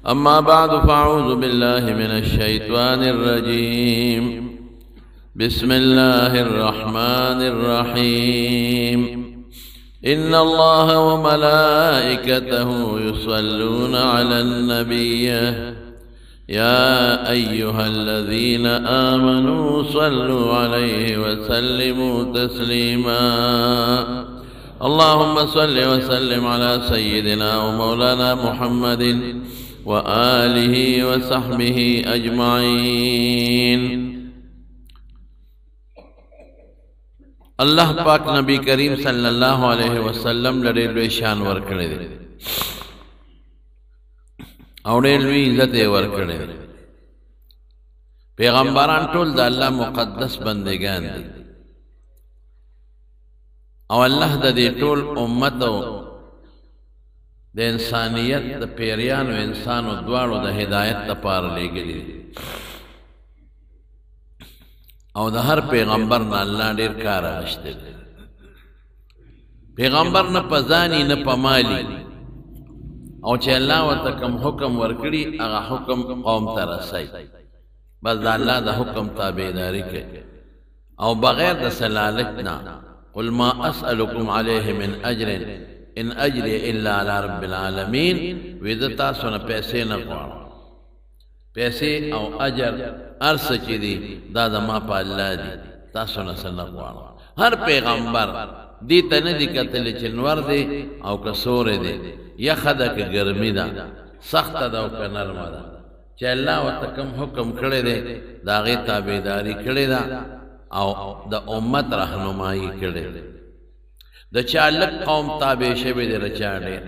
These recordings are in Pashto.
أما بعد فأعوذ بالله من الشيطان الرجيم. بسم الله الرحمن الرحيم. إن الله وملائكته يصلون على النبي يا أيها الذين آمنوا صلوا عليه وسلموا تسليما. اللهم صل وسلم على سيدنا ومولانا محمد وآله وصحبه أجمعين. اللہ پاک نبی کریم صلی اللہ علیہ وسلم لڑے لوی شان ورکڑے دے اوڑے لوی عزت ورکڑے دے. پیغمبران ټول دا اللہ مقدس بندگان دے او اللہ دا دے ټول امتو دا انسانیت دا پیریان و انسان و دوارو دا ہدایت دا پار لے گلی او دا ہر پیغمبر نا اللہ دیر کار آشتے دے. پیغمبر نا پا زانی نا پا مالی او چه اللہ و تا کم حکم ورکڑی اگا حکم قوم ترسائی بس دا اللہ دا حکم تابیداری کے او بغیر دا سلالتنا قل ما اسألكم علیہ من اجر ان اجری الا علی رب العالمین. ویدتا سونا پیسے نہ قوار پیسے او اجر عرص چی دی دادا ما پا اللہ دی تا سونا سنہ قوار. ہر پیغمبر دیتا ندی کتل چنور دے او کسور دے یخ دا که گرمی دا سخت دا او که نرم دا چه اللہ و تکم حکم کڑے دے دا غی تابیداری کڑے دا او دا امت رہنمائی کڑے دے. دا چالک قوم تابع شبه دے رچا دیر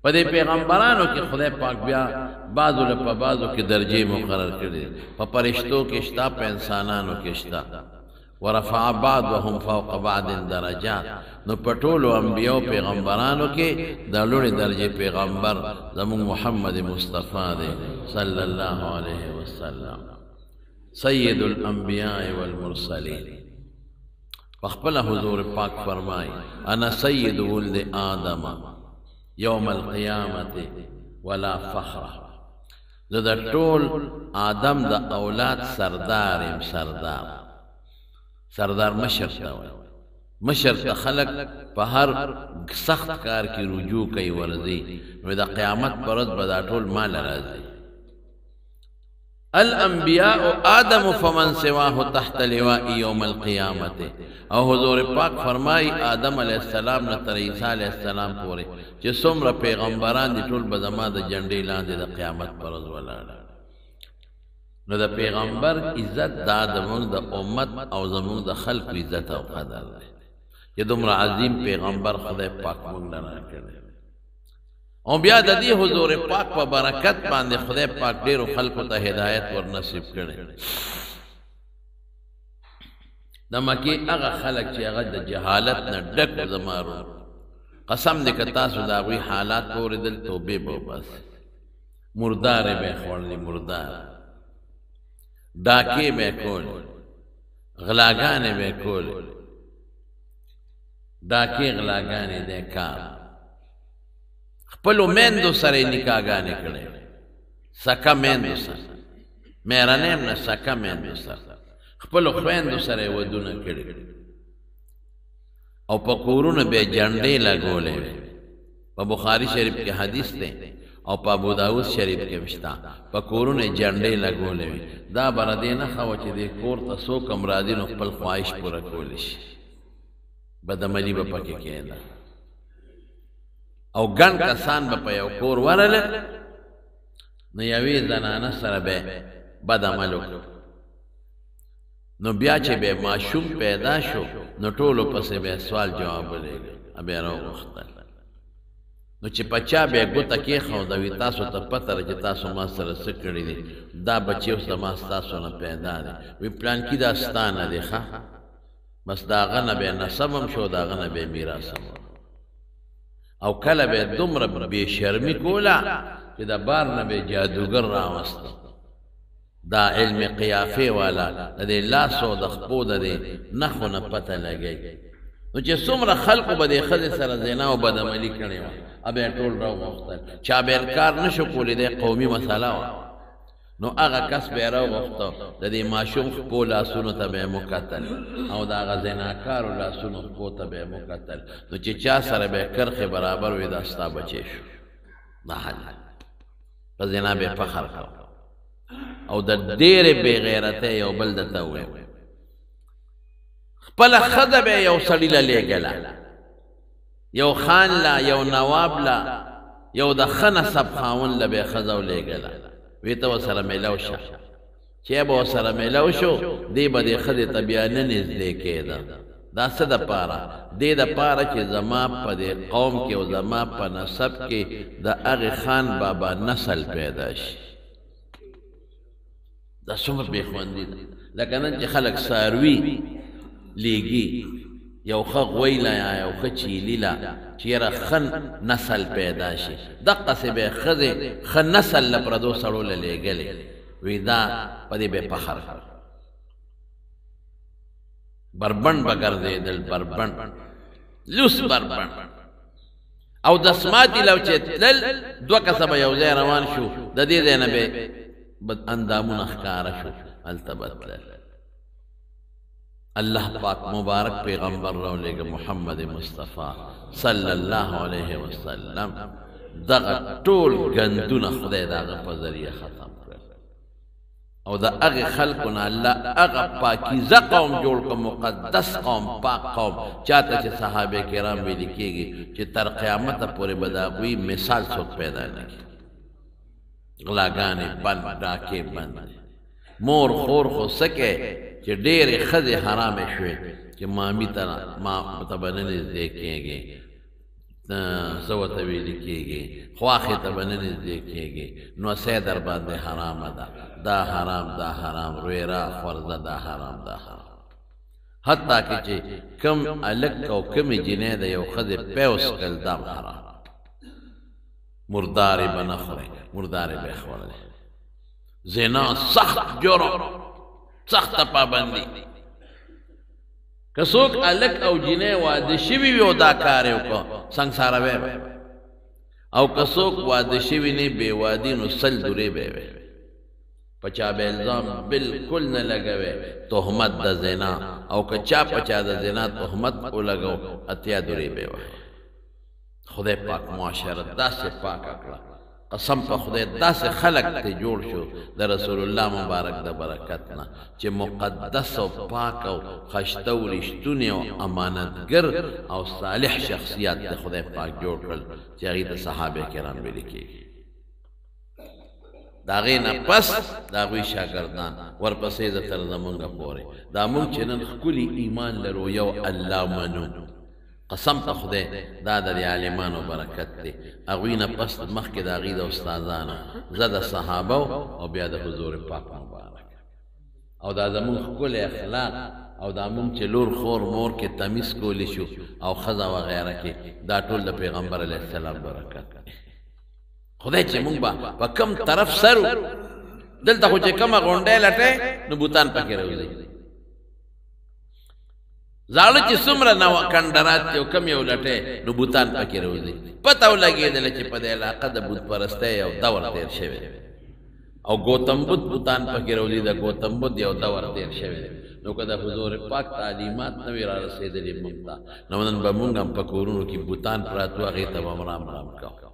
پا دے پیغمبرانو کی خدا پاک بیا بعضو لپا بعضو کی درجے مقرر کردے پا پرشتوں کی اشتا پا انسانانو کی اشتا ورفع بعضهم فوق بعض درجات. نو پٹولو انبیاء پیغمبرانو کے دلوڑ درجے پیغمبر زمون محمد مصطفیٰ دے صلی اللہ علیہ وسلم سید الانبیاء والمرسلین. فخبل حضور پاک فرمائی انا سید ولد آدم یوم القیامت ولا فخر. دا طول آدم دا اولاد سرداریم سردار مشر تا مشر تا خلق پا ہر سخت کار کی رجوع کئی ورزی دا قیامت پرد بدا طول مال رازی. الانبیاء آدم فمن سواہ تحت لوائی یوم القیامت. او حضور پاک فرمائی آدم علیہ السلام نتر عیسیٰ علیہ السلام پورے چه سمر پیغمبران دی طول بدما دا جنڈی لاندے دا قیامت پرز والا. نو دا پیغمبر عزت دا دمونگ دا امت او زمونگ دا خلق عزت او قدر دے. یہ دمر عظیم پیغمبر خدا پاک مونگ لنا کرے او بیا دا دی حضور پاک پا برکت باندے خدا پاک دیر و خلق تا ہدایت ور نصیب کرے. دا مکی اغا خلق چی اغا دا جہالت نا ڈک زمارو قسم دے کتاسو دا اغوی حالات پوری دل توبے بو بس مردار بے خوردی مردار ڈاکے بے کول غلاگانے بے کول ڈاکے غلاگانے دے کار خپلو میندو سرے نکاگانے کڑے سکا میندو سر میرا نیم نا سکا میندو سر خپلو خویندو سرے ودون کڑے او پا قورون بے جنڈے لگولے پا بخاری شریف کے حدیث دیں او پا ابو داود شریف کے مشتا پا قورون جنڈے لگولے دا بردے نخوا چی دے کور تا سو کمرادینو خپل خواہش پورا کولش بدملی با پاکی کہنا او گن کسان با پا یو کور ورل نیوی زنانا سر بے بد عملو نو بیا چه بے معشوم پیدا شو نو ٹولو پس بے سوال جواب لے گا ابی رو مختل نو چه پچا بے گوتا کی خودوی تاسو تا پتر چه تاسو ما سر سکڑی دی دا بچی اس دا ما ستاسو نا پیدا دی وی پلان کی دا ستانا دی خواہ بس دا غنا بے نصبم شو دا غنا بے میراسم او کل بے دمر بے شرمی کولا چه دا بار نا بے جادوگر راوستا دا علم قیافے والا دا دے لاسو دا خپو دا دے نخو نا پتہ لگئی نو چې څومره خلقو به د ښځې سره زنا او بدعملي کړې وه بیا یې ټول راوغوښتل چا به انکار نه شو کولی دی قومي مسله وه نو هغه کس به یې راوغوښته د دې ماشوم خپو لاسونو ته به یې وکتل او د هغه زناکارو لاسونو خپو ته به یې وکتل نو چې چا سره به یې کرښې برابر وي دا ستا بچی شو دا حل په زنا به یې فخر کوه او د ډېرې بې غیرتۍ یو بل درته ووایم خپله ښځه به یو سړي له لېږله یو خان له یو نواب له یو د ښه نسب خاوند له به یې ښځه ولېږله وی ته ورسره میلو شه چې به ورسره میلو شو دی به دې ښځې ته بیا نه نږدې کېده دا څه دپاره دې دپاره چې زما په دې قوم کې او زما په نسب کې د هغې خان بابا نسل پیدا شي دا څومره بېخوندي ده لکه نن چې خلک څاروي لیږي یو ښه غویله یا یو ښه چیلي له چې یاره ښه نسل پیدا شي دقسې به یې ښځې ښه نسل له پردو سړو له لېږلې وی دا په دې به یې فخر کړ بربنډ به ګرځېدل بربنډ لوس بربنډ او دسماتي لو چې تلل دوه کسه به یو ځای روان شو د دې ځای نه به اندامونه ښکاره شو هلته به تلل اللہ پاک مبارک پیغمبر راولېږه محمد مصطفی صلی الله علیه وسلم دغه ټول ګندونه خدای د هغه په ذریعه ختم کړل او د هغې خلکو نه الله هغه پاکیزه قوم جوړ کړ مقدس قوم پاک قوم چاته چې صحابه کرام ویلي کېږي چې تر قیامته پورې به د هغوی مثال څوک پیدا نه کړي غلاګانې بند ډاکې بند مور خور خو سکه چې ډېرې ښځې حرامې شوې چې مامي ته ته به نه نږدې کېږي څه ورته ویلي کېږي خواښې ته به نه نږدې کېږي نوسۍ در باندې حرامه ده دا حرام دا حرام رویرا خورزه دا حرام دا حرام حتی که چې کم هلک او کمې جینۍ د یو ښځې پیوس کل دام حرام مردارې به نه خورئ مردارې به یې خوړلی زنا سخت جرم سخته پابندي که څوک هلک او جینۍ واده شوي وي او دا کار یې وکړه سنګساروی به او که څوک واده شوي نه بې وادي نو سل دورې به یې وی په چا به الزام بلکل نه لګوي تهمت د زنا او که چا په چا د زنا تهمت ولګو اتیا دورې به یې وهي خدای پاک معاشره داسې پاکه کړه قسم په خدای داسې خلق ته جوړ شو د رسول الله مبارک د برکت نه چې مقدس او پاک او خشته او رښتونی او امانتګر او صالح شخصیت د خدای پاک جوړ کړل چې هغې ته صحابه کرام ویلي کېږي د هغې نه پس د هغوی شاګردان ورپسې د تر زمونږه پورې دا مونږ چې نن ښکلي ایمان لرو یو الله منو قسم په خدای دا د عالمانو برکت دی هغوی نه پس مخکې د هغوی د استادانو زه د صحابه او بیا د حضور پاک مبارک او دا زمونږ ښکلی اخلاق او دا مونږ چې لور خور مور کې تمیز کولی شو او ښځه وغیره کې دا ټول د پیغمبر علیه السلام برکت دی خدای چې مونږ به په کم طرف سرو دلته خو چې کومه غونډۍ لټۍ نو بوتان پکې راوځي زاړه چې څومره کندرات او کم یو لټۍ نو بوتان پکې راوځي پته ولګېدله چې په دې علاقه د بوت پرستۍ یو دور تېر شوی او ګوتم بدھ بوتان پکې راوځي د ګوتم بدھ یو دور تېر شوی نو که د حضور پاک تعلیمات نه وي را رسېدلي موږ ته نو نن به موږ هم په کورونو کې بوتان پراته هغې ته به هم رام رام کوو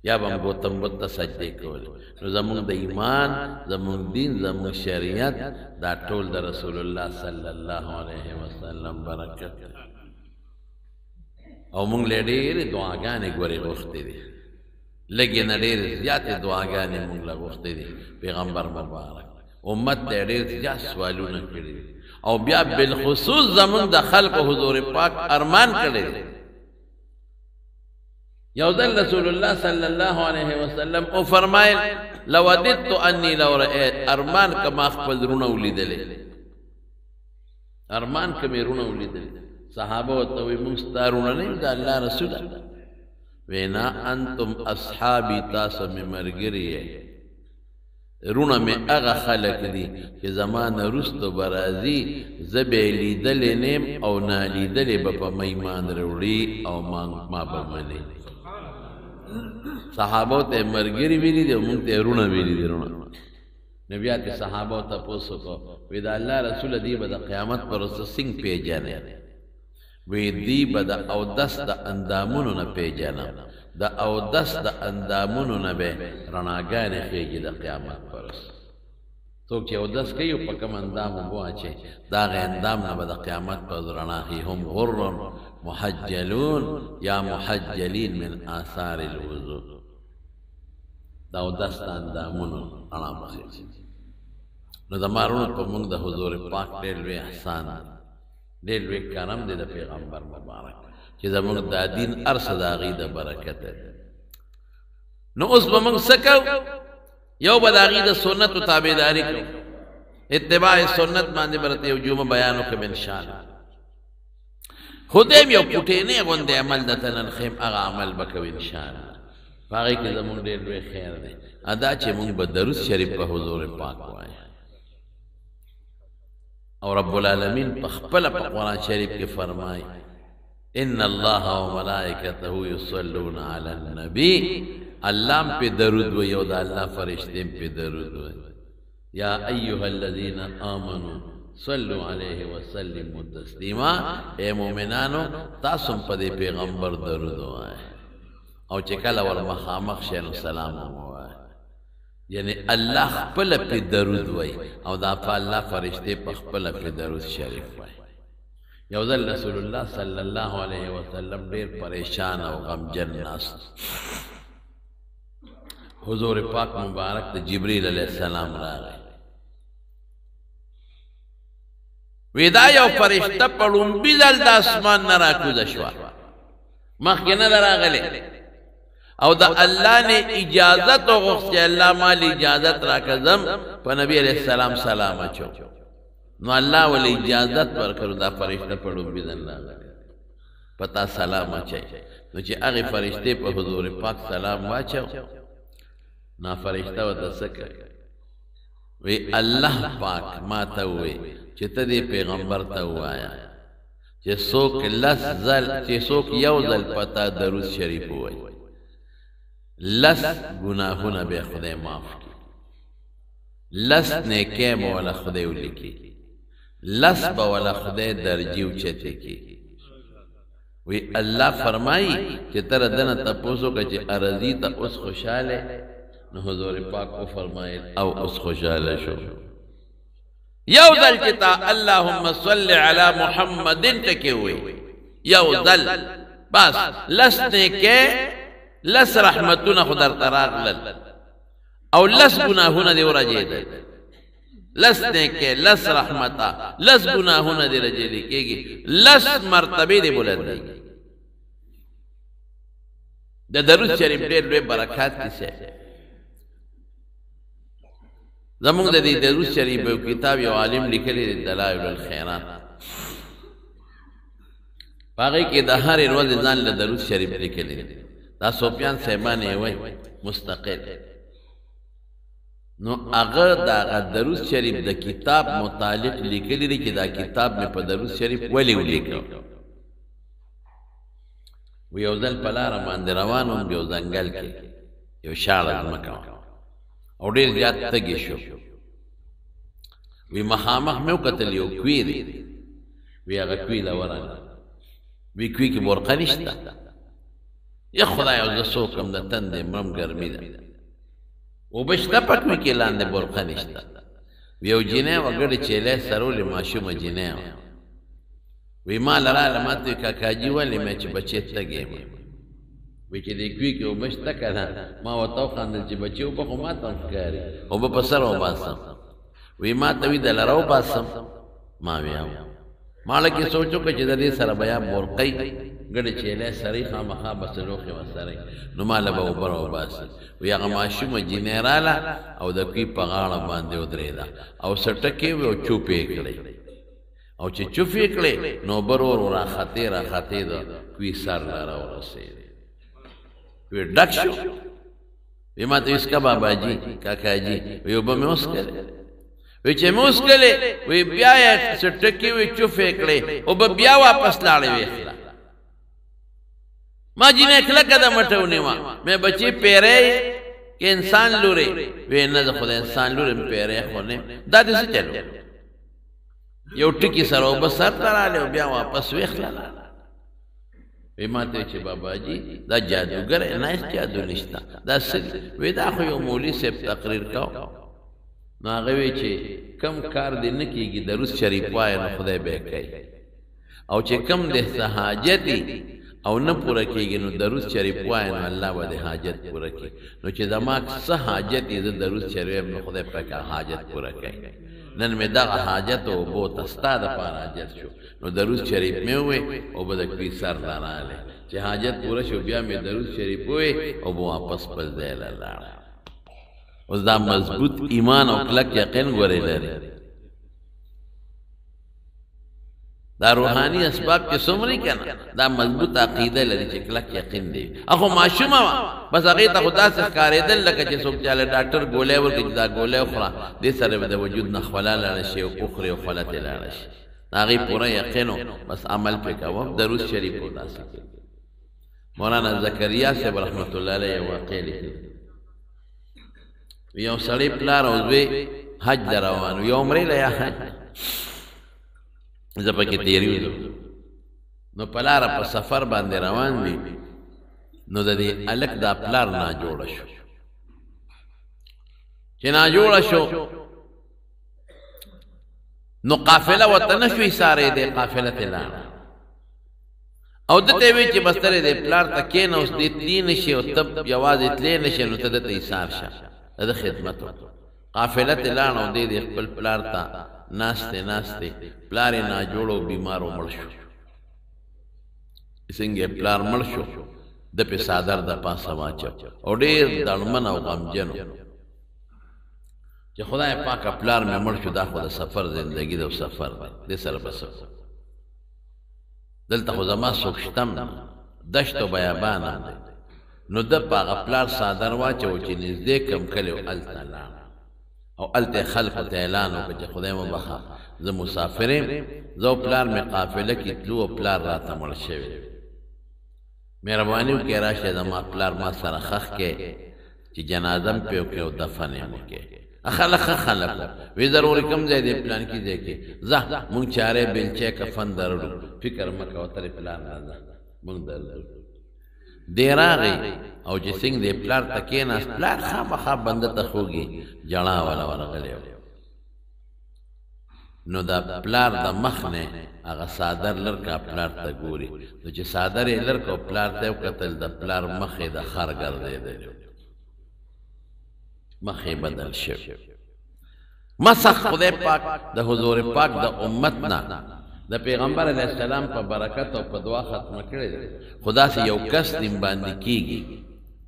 یا به هم ګوتم بدھ ته سجدې کولې نو زمونږ د ایمان زمونږ دین زمونږ شریعت دا ټول د رسول الله صلی الله علیه وسلم برکت او مونږ له ډېرې دعاګانې ګورې غوښتې دي لږې نه ډېرې زیاتې دعاګانې مونږ له غوښتې دي پیغمبر مبارک امت ته ډېر زیات سوالونه کړي دي او بیا بالخصوص زمونږ د خلقو حضور پاک ارمان کړی دی یو ځل رسول الله صلی الله علیه وسلم او فرمایل لوددت انی لو رأیت ارمان کما خپل رونه ولیدلې ارمان کمې رونه ولیدلې صحابه ورته وایي موږ ستا رونه نه یو د الله رسوله وینا انتم اصحابي تاسو مې ملګري یې رونه مې هغه خلک دي چې زما نه وروسته به راځي زه به یې لیدلی نیم او نالیدلی به په ایمان راوړي او ما به منې صحابو ته یې ملګري ویلي دي او مونږ ته یې رونه ویلي دي رونه نو بیا ترې صحابو تپوس وکړو وایي د الله رسوله دی به د قیامت پر ورځ څنګه پیژنې وی دی به د اودس د اندامونو نه پیژنم د اودس د اندامونو نه به رڼاګانې خیږي د قیامت پر ورځ څوک چې اودس کوي او په کوم اندام اوبه اچوي د هغې اندام نه به د قیامت پر ورځ رڼا خي هم غر محجلون یا محجلین من آثار الوضو د اودس د اندامونو رڼا به خیږي نو زما وروڼو په موږ د حضور پاک ډېر لوی احسان ډېر لوی کرم دی د پیغمبر مبارک چې زموږ دا دین هر څه د هغې د برکته نو اوس به موږ څه کوو یو به د هغې د سنتو تابعداري کوو اتباع سنت باندې به راته یو جمعه بیان وکړم انشاءالله خدایم یو پوټینې غوندې عمل درته نن ښیم هغه عمل به کوو انشاءالله په هغې کې زموږ ډېر لوی خیر دی ادا چې موږ به درود شریف په حضور پاک وایو او رب العالمین په خپله په قرآن شریف کې فرمایي ان الله وملائکته یصلون علی النبی الله هم پې درود وایي او د الله فرشتې هم پې درود وایي یا ایها الذین آمنوا صلوا علیه وسلموا تسلیما ای مؤمنانو تاسو هم په دې پیغمبر درود وایئ او چې کله ور مخامخ شئ نو سلام هم ووایئ یعنی الله خپله پې درود وایي او دا په الله فرشتې په خپله پې درود شریف وایي یو ځل رسول الله صلی الله علیه وسلم ډېر پریشان او غمجن ناست حضور پاک مبارک ته جبریل علیه السلام راغی وی دا یو فرشته په لومبي ځل د اسمان نه راکوزه شوه مخکې نه ده راغلې او د الله نه اجازت وغوښت چې الله ما له اجازت راکړه ځم په نبي علیه السلام سلام اچو نو الله ولې اجازت ورکړو دا فرشته په لومبي ځل راغلی په تا سلام اچوي نو چې هغې فرشتې په حضور پاک سلام واچو نو فرشته ورته څه کوي وی الله پاک ما ته ووایي چې ته دې پیغمبر ته ووایه چې څوک یو ځل په تا درود شریف ووایي لس ګناهونه به خدای معاف کړي لس نیکۍ به وله خدای ولیکي لس به وله خدای درجې اوچتې کړي وی الله فرمایي چې ته د نه تپوس وکړه چې ارضي ته اوس خوشحاله نو حضور پاک وفرمایل او اوس خوشحاله شو یو ځل چې تا اللهم صل علی محمد ټکې ووایي یو ځل بس لس نیکۍ لس رحمتونه خو درته راغلل او لس ګناهونه دې ورجېدل لس نیکۍ لس رحمته لس ګناهونه دې رجېدل کېږي لس مرتبې دې بلندېږي د درود شریف ډېر لوی برکات کیسه زمونږ د دې درود شریف یو کتاب یو عالم لیکلی دی دلایل الخیرات په هغې کې د هرې ورځې ځان له درود شریف لیکلی دی دا سفیان صاحبان یې وایي مستقل نو هغه د هغه درود شریف د کتاب متعلق لیکلی دی چې دا کتاب مې په درود شریف ولې ولیکه و یو ځل په لاره باندې روان وم یو ځنګل کې یو شاړه ځمکه وه او ډېر زیات تږی شو وی مخامخ مې وکتل یو کوی دی وی هغه کوی له ورغله وی کوی کې برقه نشته یا خدایه زه څوک یم د تندې مرم ګرمي ده اوبه شته په کوی کې لاندې برقه نشته وی یو جینۍ وه ګډې چیلۍ سرولې ماشومه جینۍ وه وی ما لراله ما ته وی کاکاجي ولې مې چې بچې تږی یم وی چې دې کوی کې اوبه شته که نه ما ورته وخندل چې بچې اوبه خو ما ته هم ښکاري اوبه په سر وباسم وی ما ته وی د لره وباسم ما وی ما لکې سوچ وکړه چې د دې سره به یا برقۍ ګډې چیلۍ سرۍ خامخا به څه لوښې ورسرۍ نو ما له به اوبه راوباسي وی هغه ماشومه جینۍ راله او د کوی په غاړه باندې ودرېده او څه ټکې وې او چوپ یې کړی او چې چوپ یې کړې نو اوبه ورو ورو راختې د کوی سر له راورسېدې وی ډک شو وی ما ته اس کا بابا جی کاکا جی وی وبه مې وسکلې وی چې مې وسکلې وی بیا یې څه ټکي وی چوفې کړې اوبه بیا واپس لاړې ویخله ما جینې کلکه د مټه ونیوه مې بچي پیری که انسان لورې وی نه زه خو د انسان لورې مې پیری خو نه دا دې څه چلو یو ټکي سره اوبه سر ته راغلې او بیا واپس ویخله وی ما ته چې بابا جی دا جادوګر نه جادو نشته دا څه وی دا خو یو مولوي صاحب تقریر کاو نو هغه وی چې کم کار دې نه کېږي د روس شریف وایه نو خدای به کوي او چې کم دې څه حاجت او نه پوره کېږي نو د روس شریف وایه نو الله به دې حاجت پوره کړي نو چې زما څه حاجت یې زه د روس شریف نو خدای پاک حاجت پوره کوي نن مې دغه حاجت او بو تستا د پاره حاجت شو نو د روس شریف مې وې او به د کوي سر لاله چې حاجت پوره شو بیا مې د روس شریف وې او بو واپس پل دی لاله اوس دا مضبوط ایمان او کلک یقین ګورې لري دا روحانی اسباب چې څومره کنه دا مضبوط عقیده لري چې کلک یقین دی اخو ماشومه بس هغه ته خدا څخه کارېدل لکه چې څوک چاله ډاکټر ګولې ورکړي دا ګولې خورا دې سره د وجود نه خلا لاړ شي او اخري او خلت لاړ شي هغه پوره یقینو بس عمل پې کاوه دروس شریف او داسې مولانا زکریا صاحب رحمت الله علیه واقع لیکي یو سړی پلار او زوی حج روان یو عمرې له حج زه پکې تېرېږم نو پلاره په سفر باندې روان وي نو د دې هلک دا پلار ناجوړه شو چې ناجوړه شو نو قافله ورته نه شوی سارېدی قافله ترې لاړه او ده ته یې ویل چې بس ته دې پلار ته کښېنه اوس دې تلي نه شي او ته یوازې تللی نه شي نو ته دته ایثار شه د ده خدمت وکړه قافله ترې لاړه او دې خپل پلار ته ناسته پلار یې ناجوړ او بیمار او مړ شو څنګه پلار مړ شو د پې څادر د پاسه واچو او ډېر دړمن او غمجن چې خدای پاکه پلار مې مړ شو دا خو د سفر زندګي ده او سفر دی دې سره به څه دلته خو زما څوک شته نه دشت او بیابان دی نو ده په هغه پلار څادر واچو چې نږدې کم کلی و هلته لاړ او هلته یې خلقو ته اعلان وکړه چې خدای مه بخښه زه مسافر یم زه او پلار مې قافله کې تلو او پلار راته مړ شوی مهرباني وکړئ راشئ زما پلار ما سره ښخ کې چې جنازه م پې وکړې او دفن یې وکړې خلق خلق وی ضروري کم ځای دی پلان کې ځای کې ځه مونږ چارې بیلچې کفن درړو فکر مه کوه ترې پلار راځه مونږ درځو دی راغی او چې څنګه دی پلار ته کېناست پلار خامخا بنده ته خوږي جړا والا ورغلی نو دا پلار د مخ نه هغه څادر لرکا پلار ته ګوري نو چې څادر یې لرکا پلار ته وکتل د پلار مخ یې د خر ګرځېدلی مخ یې بدل شو مسخ خدای پاک د حضور پاک د امت نه د پیغمبر علیه السلام په برکت او په دعا ختمه کړې ده خدا سے یو کس نیم باندې کېږي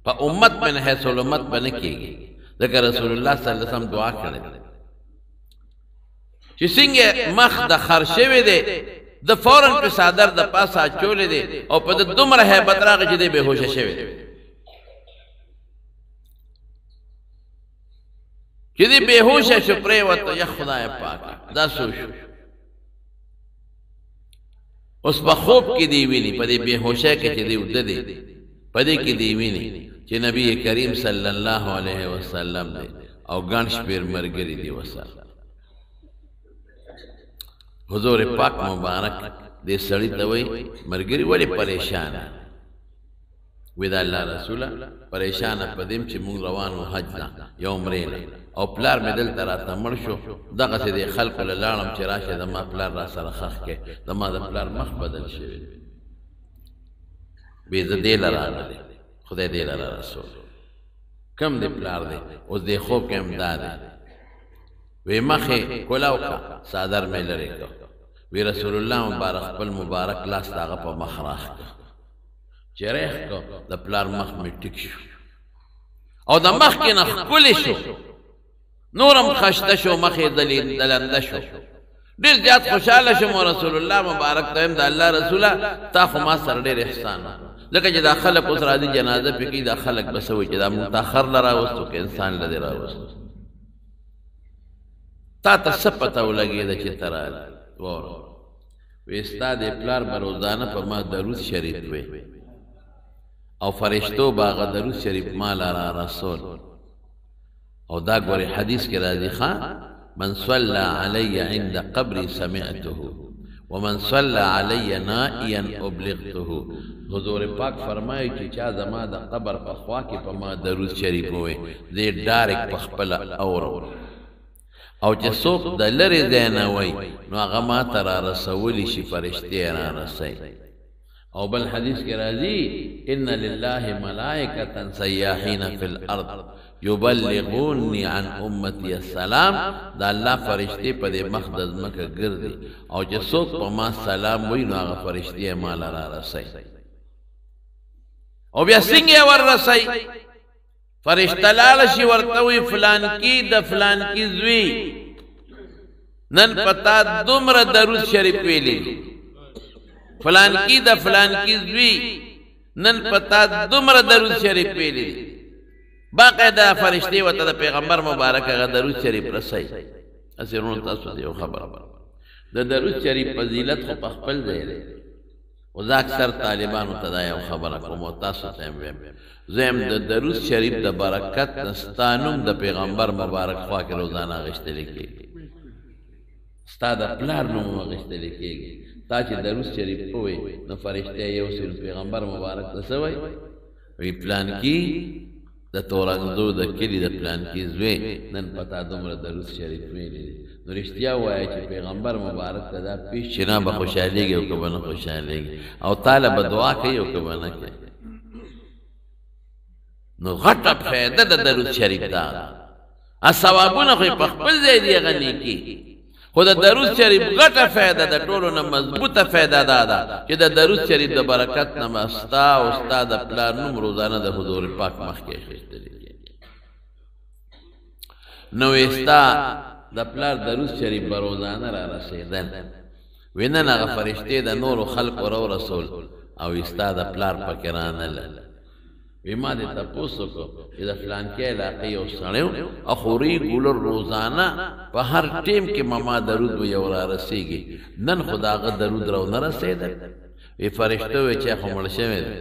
په امت من حیث الامت به نه کېږي ځکه رسول الله صلی الله علیه وسلم دعا کړې ده چې څنګه مخ د خر شوی دی د فوراً په څادر د پاسه اچولی دی او په د دومره هیبت راغی چې دی بېهوشه شوی دی چې دی بېهوشه شو پرېوته یا خدای پاکه دا څه شو اوس په خوب کې دی ویني په دې بېهوشۍ کې چې دی وده دی په دې کې دی ویني چې نبی کریم صلی الله علیه وسلم دی او ګڼ شمېر ملګري دي ورسره حضور پاک مبارک دې سړي ته وایي ملګري ولې پریشانه وی دا الله رسوله پریشانه په دې چې مونږ روان وو حج ته یو عمرې نه او پلار مې دلته راته مړ شو دغسې دې خلکو له لاړم چې راشه زما پلار را سره ښخ کې زما د پلار مخ بدل شوی وی زه دې له راغلی خدای دې له رسول کم دې پلار دی اوس دې خوب کې هم دا دی وی مخې کولاو کا څادر مې لرې کړ وی رسول الله مبارک خپل مبارک لاس د هغه په مخ راښ کړ چې ریخ کړ د پلار مخ مې ټیک شو او د مخ کې نه ښکلی شو نورم خشته شو مخې دلنده شو ډېر زیات خوشحاله شوم رسول الله مبارک ته د الله رسوله تا خو ما سره ډېر احسان ځکه چې دا خلک اوس راځي جنازه پې کوي، دا خلک به څه وایي چې دا متاخر له راوستو که انسان له دې راوستو. تا ته څه پته ولګېده چې ته راغلې؟ واوره وی ستا د پلار به روزانه په ما درود شریف وی او فرشتو به هغه درود شریف ما را رسول. او دا ګورې حدیث کې راځي ښه من صلى علی عند قبری سمعته ومن صلى علی نائیا ابلغته. حضور پاک فرمایي چې چا زما د قبر په خوا کې په ما درود شریف ووی زه ډایرکټ په خپله اورم، او چې څوک د لرې ځای نه وی نو هغه ما ته را رسولی شي، فرشتې را رسوي. او بل حدیث کې راځي ان لله ملائکة سیاحین فی الارض یبلغونی عن امتی السلام. دا الله فرشتې په دې مخ د ځمکه ګرځي، او چې څوک په ما سلام وی نو هغه فرشتې ما له را رسوي. او بیا څنګه ور رسوي؟ فرشتہ لاړه شي ورته وی فلان کی د فلان کی زوی نن پتا دومره درود شریف ویلی، فلان کی د فلان کی زوی نن پتا دومره درود شریف ویلی. باقاعده فرشتي ورته د پیغمبر مبارک هغه درود شریف رسوي. اسرون تاسو ته یو خبره د درود شریف فضیلت خو په خپل ځای دی، او زه اکثر طالبانو ته دا یو خبره کوم او تاسو ته هم زم د درود شریف د برکت نستانوم د پیغمبر مبارک خوا کې روزانه غشتل کېږي، ستا د پلار نوم غشتل کېږي. تا چې درود شریف ووایې نو فرشته یو سل پیغمبر مبارک ته څه وایي؟ وی پلان کې د تورنګزو د کلي د پلان کې زوی نن پتا دومره درود شریف ویلی دی. نو رښتیا ووایه چې پیغمبر مبارک ته دا پیش چې نه به خوشحالېږي او که به نه خوشحالېږي، او تاله به دعا کوي او که به نه کوي. نو غټه فایده د درود شریف دا ثوابونه خو په خپل ځای دی هغه نیکي، خو د درود شریف غټه فایده د ټولو نه مضبوطه فایده دا ده چې د درود شریف د برکت نه به ستا او ستا د پلار نوم روزانه د حضور پاک مخکې اخیستلی کېږي. نو ستا د پلار درود شریف به روزانه را رسېدل، وی نن هغه فرشتې د نورو خلقو رو رسول او ستا د پلار پکې رانلل. وی ما دې تپوس وکړو چې د فلانکې علاقې یو سړی و اخوري ګولر روزانه په هر ټیم کې ما درود به یو را رسېږي، نن خو د هغه درود رو نه رسېدل. وی فرشته وی چې خو مړ شوی دی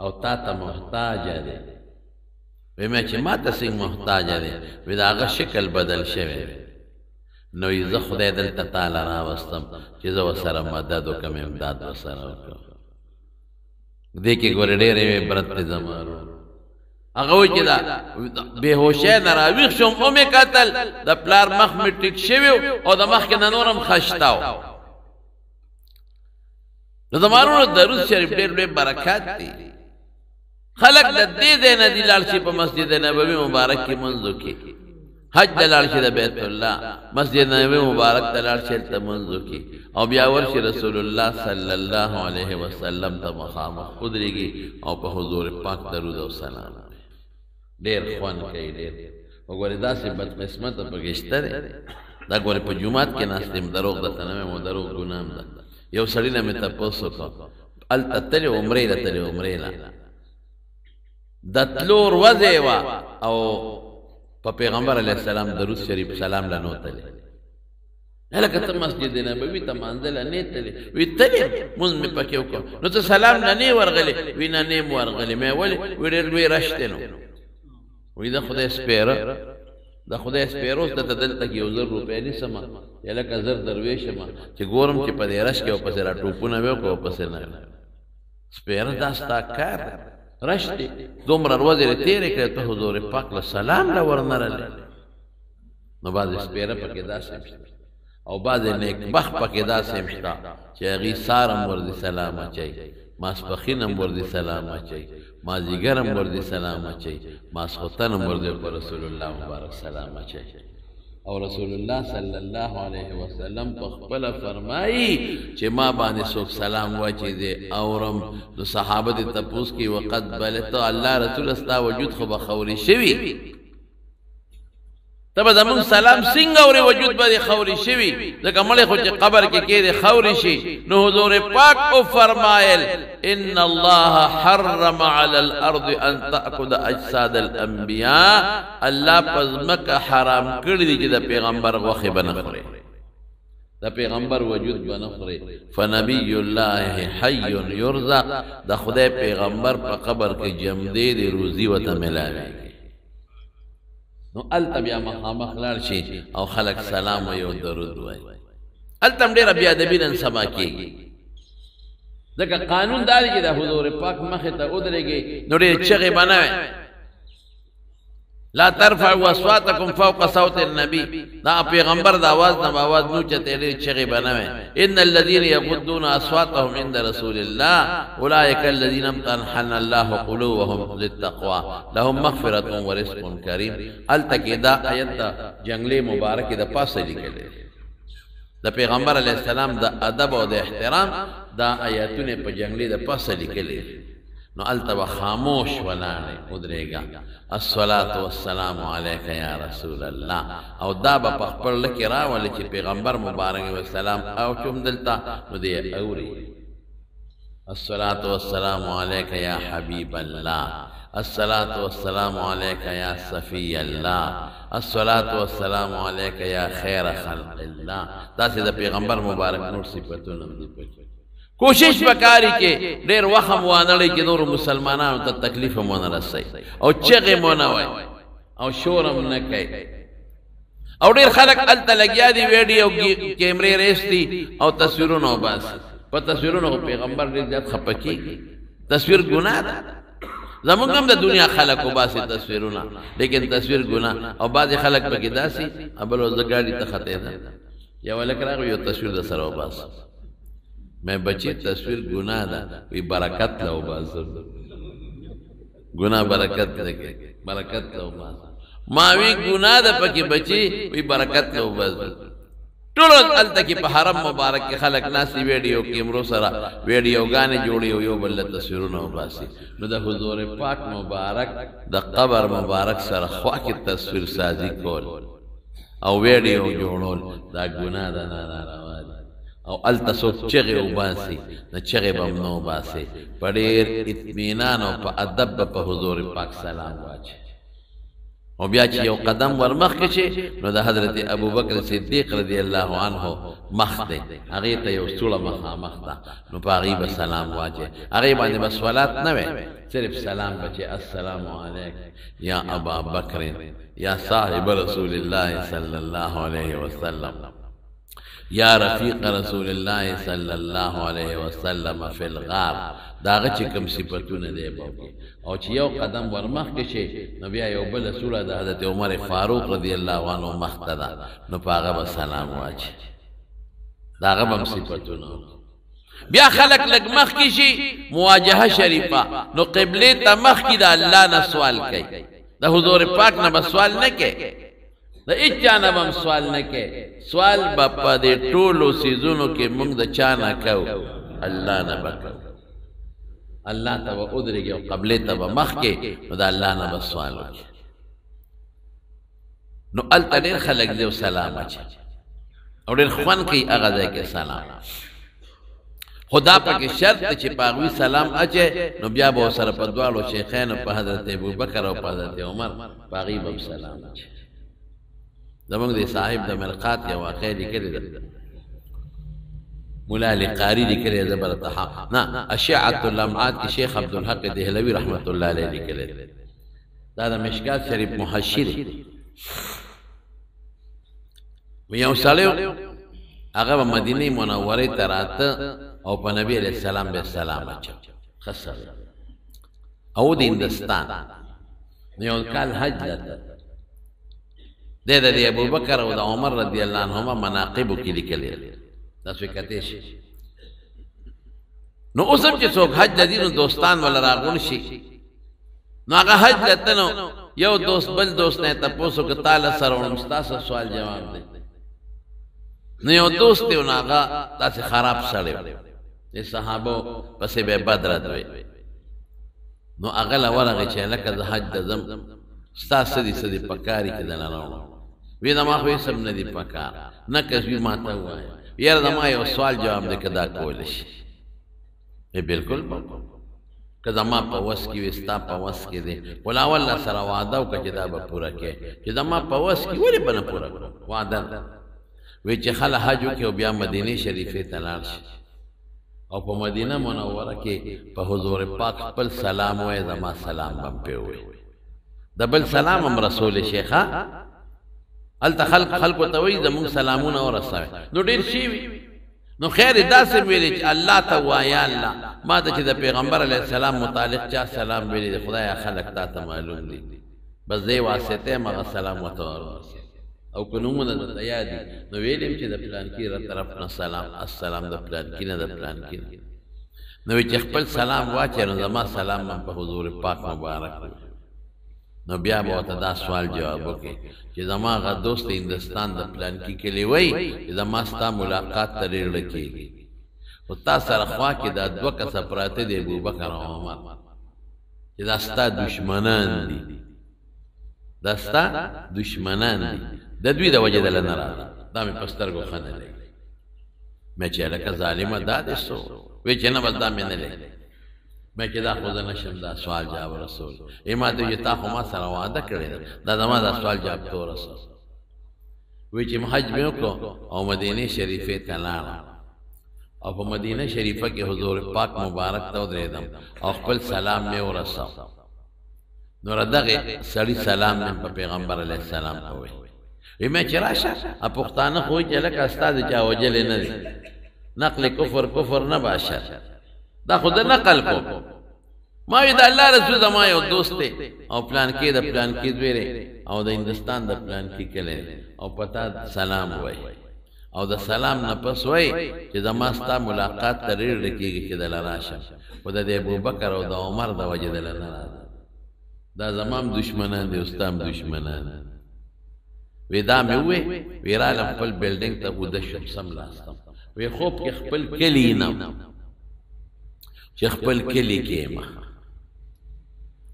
او تا ته محتاجه دی. وی مې چې ما ته څنګه محتاجه دی؟ وی د هغه شکل بدل شوی دی. نو زه خدای دلته تعالی راوستم چې زه ورسره مدد وکړم، امداد ورسره وکړم. دې کې ګورې ډېرې عبرت دی زمانو. هغه وایي چې دا بېهوشۍ نه راویښ شوم او مې کتل د پلار مخ مې ټیټ شوی او د مخکې نه نور هم خشته و. د زمانو درود شریف ډېر ډېر برکات دی. خلک د دې ځای نه دي لاړ شي په مسجد نبوي مبارک کې منځ وکړي، حج ته لاړ شي د بیت الله، مسجد نبوي مبارک ته لاړ شي هلته منځ وکړي، او بیا ورشي رسول الله صلی الله علیه وسلم ته مخامخ ودرېږي او په حضور پاک درود او سلام ډېر خوند کوي. ډېر وګورې داسې بدقسمته پکې شته دی. دا ګورې په جومات کې ناست یم، دروغ درته نه وایم او دروغ ګناه هم ده. یو سړي نه مې تپوس وکړو، هلته تلې عمرې له تلې عمرې له د تلو ورځې وه او په پیغمبر علیه السلام درود شریف سلام له نو تلې. هلکه ته مسجد نبوي ته مانځه له نه تلې؟ وی تلې مونځ مې پکې وکړو. نو ته سلام له نه ورغلې؟ وی نه نه م ورغلې. مې ولې؟ وی ډېر لوی رش دی. نو وی د خدای سپېره د خدای سپېره اوس درته دلته کې 1000 روپۍ نیسمه یا لکه زر درویشمه چې ګورم چې په دې رش کې ورپسې را ټوپونه وې وکړو ورپسې نه سپېره دا ستا کار رش دی. دومره ورځې یې تېرې کړې ته حضور پاک له سلام له ورنه رلې. نو بعضې سپېره پکې داسې هم شته او بعضې نیکبخت پکې داسې هم شته چې هغې سار هم ورځي سلام اچوي، ماسپښین هم ورځي سلام اچوي، مازدیګر هم ورځي سلام اچوي، ماسخوتن هم ورځي په رسول الله مبارک سلام اچوي. او رسول الله صلی الله علیه وسلم په خپله فرمایي چې ما باندې څوک سلام واچي دی اورم. نو صحابه دې تپوس کوي وقد بلغت الله رسول ستا وجود خو به خوري شوي، ته به زمونږ سلام څنګه اورې وجود به دې خوري شوي ځکه مړی خو چې قبر کې کېدې خوري شي نو حضور پاک او فرمایل ان الله حرم على الارض ان تاكل اجساد الانبیاء الله په ځمکه حرام کړي دي چې د پیغمبر غوښې به نه خوري د پیغمبر وجود به نه خوري فنبی الله حی یرزق د خدای پیغمبر په قبر کې جمدې د روزي ورته ملاوي نو الته بیا مخامخ لاړ شي او خلک سلام وایي او درود وایي الته هم ډېره بېادبي نن سبا کېږي ځکه قانون دا دی چې د حضور پاک مخې ته ودرېږي نو ډېرې چغې به نه وي لا ترفعوا اصواتكم فوق صوت النبي دا پیغمبر د आवाज نه आवाज نو چته ډېرې چغې به نه وي ان الذين يغضون اصواتهم عند رسول الله اولئك الذين امتحن الله قلوبهم للتقوى لهم مغفرة ورزق كريم التکدا آیت جنگلی مبارک د پاسه لیکل د پیغمبر علی السلام د ادب او د احترام دا آیاتونه په جنگلی د پاسه لیکل نو التبا خاموش ولاړې ودرېږه الصلاة والسلام علیک یا رسول الله او دا به په خپل لکې راولې چې پیغمبر مبارک وسلام او چوم دلته نو دی اوري الصلاة والسلام علیک یا حبیب الله الصلاة والسلام علیک یا صفی الله الصلاة والسلام علیک یا خیر خلق الله دا سې د پیغمبر مبارک نور صفتونه دي کوشش وکاري کې ډېر وخم وانړی کې نور مسلمانانو ته تکلیف مونږ رسي او چغې مونږ وای او شورم نه کوي او ډېر خلک الته لګیا دي ویډیو کیمرې ریستی او تصویرونه وباس په تصویرونو پیغمبر ډېر زیات خپه کېږي تصویر ګناه ده زمونږ هم د دنیا خلک وباسي تصویرونه لیکن تصویر ګناه او بعضې خلک پکې داسې بل زه ګاډي ته ختېدم یو هلک راغی یو تصویر د سره وباس میں بچی تصویر گناہ دا وی برکت لو بازر گناہ برکت لگے برکت لو بازر ماوی گناہ دا پکی بچی وی برکت لو بازر ټول الته کې په حرم مبارک کې خلک ناسي ویډیو کیمرو سره ویډیو غانې جوړي او یو بل تصویرونه وباسي نو د حضور پاک مبارک د قبر مبارک سره خوا کې تصویر سازي کول او ویډیو جوړول دا ګناه ده ناروا ده او الته څوک چغې وباسي نه چغې به هم نه وباسي په ډېر اطمینان او په ادب به په حضور پاک سلام واچي او بیا چې یو قدم ور مخکې شي نو د حضرت ابوبکر صدیق رضی الله عنه مخ دی هغې ته یو سوړه مخامخ ده نو په هغې به سلام واچي هغې باندې به صلات نه وی صرف سلام به چې السلام علیک یا ابا بکر یا صاحب رسول الله صلی الله علیه وسلم یا رفیق رسول الله صلی الله علیه وسلم فی الغار داغه چې کوم صفاتونه دی او چې یو قدم ورمخ کې شي نو بیا یو بل سوره د حضرت عمر فاروق رضی الله عنه مخته نو پاغه به سلام واچي داغه هم صفاتونه بیا خلق لګ مخ کې شي مواجهه شریفه نو قبله ته مخ کې د الله نه سوال کوي د حضور پاک نه به سوال نه کوي د اچا نه هم سوال نه کوي سوال به په دې ټولو سیزونو کې موږ د چا نه کوو الله نه به کوو الله ته به ودرېږي او قبلې ته به مخ کې نو د الله نه به سوال وکړي نو هلته ډېر خلک دی او سلام اچي او ډېر خوند کوي هغه ځای کې سلام خدا پکې شرط چې په هغوی سلام اچي نو بیا به ورسره په دواړو شیخینو په حضرت ابوبکر او په حضرت عمر په هغوی به سلام اچي زمونږ د صاحب د مرقات یو واقع لیکلې ده مولا علی قاری لیکلې ده برته نه اشعه اللمعات کې شیخ عبدالحق دهلوي رحمت الله علیه لیکلې ده دا د مشکات شریف محشی دی یو سړی هغه به مدینه منورې ته راته او په نبی علیه السلام به سلام اچو ښه سړی او د هندستان یو کال حج لته د ابوبکر او د عمر رضی الله عنهما مناقبو کې لیکلي تاسو کتئ شي نو اوس هم چې څوک حج لدي نو دوستان ولا راغون شي نو هغه حج لته نو یو دوست بل دوست نه تاسو کې تعالی سره ونستاسو سوال جواب دی نو یو دوست دی نو هغه تاسو خراب سړی د صحابه پسې به بدرت وي نو هغه لا ورغه چې لکه د حج د زم ستا سدي سدي پکاري کې دلانو وی زما خو هیڅ هم نه دي پکار نقص وي ما ته ووایه یاره زما یو سوال جواب دی که دا کولی شي بلکل که زما په وس کې وي ستا په وس کې دی خو لا والله سره وعده وکړه چې دا به پوره کړې چې زما په وس کې ولې به نه پوره کړو وعده ده وی چې خله حج وکړي او بیا مدینې شریفې ته لاړ شي او په مدینه منوره کې په حضور پاک خپل سلام وایي زما سلام به هم پرې ووایي د بل سلام هم رسول شیخه هلته خلکو ته وایي زمونږ سلامونه ورسوئ نو ډېر شي وي نو خیر داسې ویلې چې الله ته وایه الله ما ته چې د پیغمبر علیه السلام متعلق چا سلام ویلې دی خدایه خلک تا ته معلوم دي بس دی واسطه یم هغه سلام ورته ورسوه او که نومونه درته یاد دي نو ویل یم چې د پلانکي ر طرف نه سلام السلام د پلانکي نه د پلانکي نه نو چې خپل سلام واچوې نو زما سلام هم په حضور پاک مبارک وي نو بیا به ورته دا سوال جواب وکړي چې زما هغه دوست هندوستان د پلانکي کلي وایي چې زما ستا ملاقات ته ډېر زړه کېږي خو تا سره خوا کې دا دوه کسه پراته دي ابوبکر او عمر چې دا ستا دشمنان دي دا ستا دشمنان دي د دوی د وجې دله نه راځه دا مې په سترګو ښه نه لګي مې چې هلکه ظالمه دا دې څه وایي چې نه بس دا مې نه لګي مې چې دا خو زه نشم دا سوال جواب رسول ما ته وایي تا خو ما سره وعده کړې ده دا زما دا سوال جواب ته ورسول وایي چې حج مې وکړو او مدینې شریفې ته لاړم او په مدینه شریفه کې حضور پاک مبارک ته ودرېدم او خپل سلام مې ورساو نو دغه سړي سلام مې په پیغمبر علیه السلام ته ووایي وی مې چې راشه پښتانه خو وایي چې لکه ستا د چا وجلې نه دی نقل کفر نه باشد دا خو د نقل کو ما وی د الله رسول زما یو دوست دی او پلانکي د پلانکي زوی او د هندوستان د پلانکي کلی او پتا سلام وایي او د سلام نه پس وایي چې زما ستا ملاقات ته ډېر زړه کېږي چې دله راشم خو د ابوبکر او د عمر د وجې دله نه راځم دا زما هم دشمنان دي او ستا هم دشمنان وی دا مې ووایي وی رالم خپل بلډینګ ته وده شم سملاستم وی خوب کې خپل کلي وینم چې خپل کلي کې یم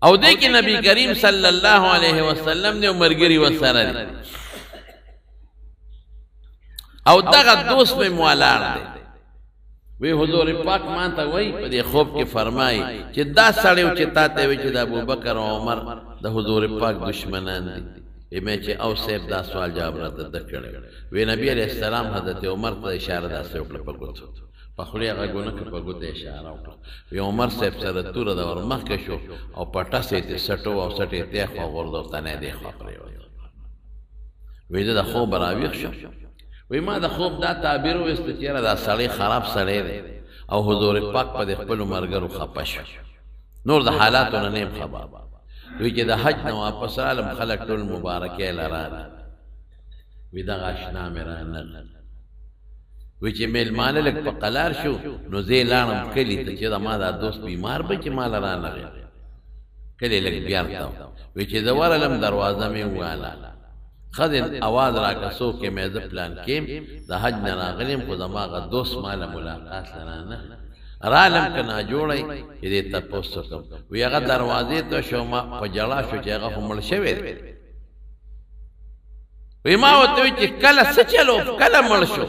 او دې کې نبی کریم صلی الله علیه وسلم دی او ملګري ورسره دي او دغه دوست مې ولاړ دی وی حضور پاک ما ته وایي په دې خوب کې فرمایي چې دا سړی چې تا ته وایي چې د ابوبکر او عمر د حضور پاک دشمنان دي مې چې او صاحب دا سوال جواب راته ده کړی وی نبی علیه السلام حضرت عمر ته اشاره داسې وکړه په ګوتو په خولې هغه ګونه کې په ګوته اشاره وکړه وی عمر صاحب سره توره د ور مخکې شو او په ټس یې سټو او سټ یې ته خوا غورځو تنه دی خوا پرېوت وی زه د خوب راویښ شم وی ما د خوب دا تعبیر وایست چې یاره دا سړی خراب سړی دی او حضور پاک په د خپلو ملګرو خفه شو نور د حالاتو نه یم خبر وی چې د حج نه واپس رالم خلک ټول مبارکۍ له راغلل وی دغه اشنا مې رانغلل وی چې میلمانه لږ په قلار شو نو زه یې لاړم کلي ته چې زما دا دوست بیمار به چې ما له رانغی کلي لږ بیرته وی چې زه ورغلم دروازه مې وواله ښځې اواز راکړه څوک یې مې زه پلان کیم د حج نه راغلی یم خو زما هغه دوست ما له ملاقات له رانغی رالم که ناجوړی چې دې تپوس وکړم وی هغه دروازې ته شو ما په ژړا شو چې هغه خو مړ شوی دی وی ما ورته وی چې کله څه چلو کله مړ شو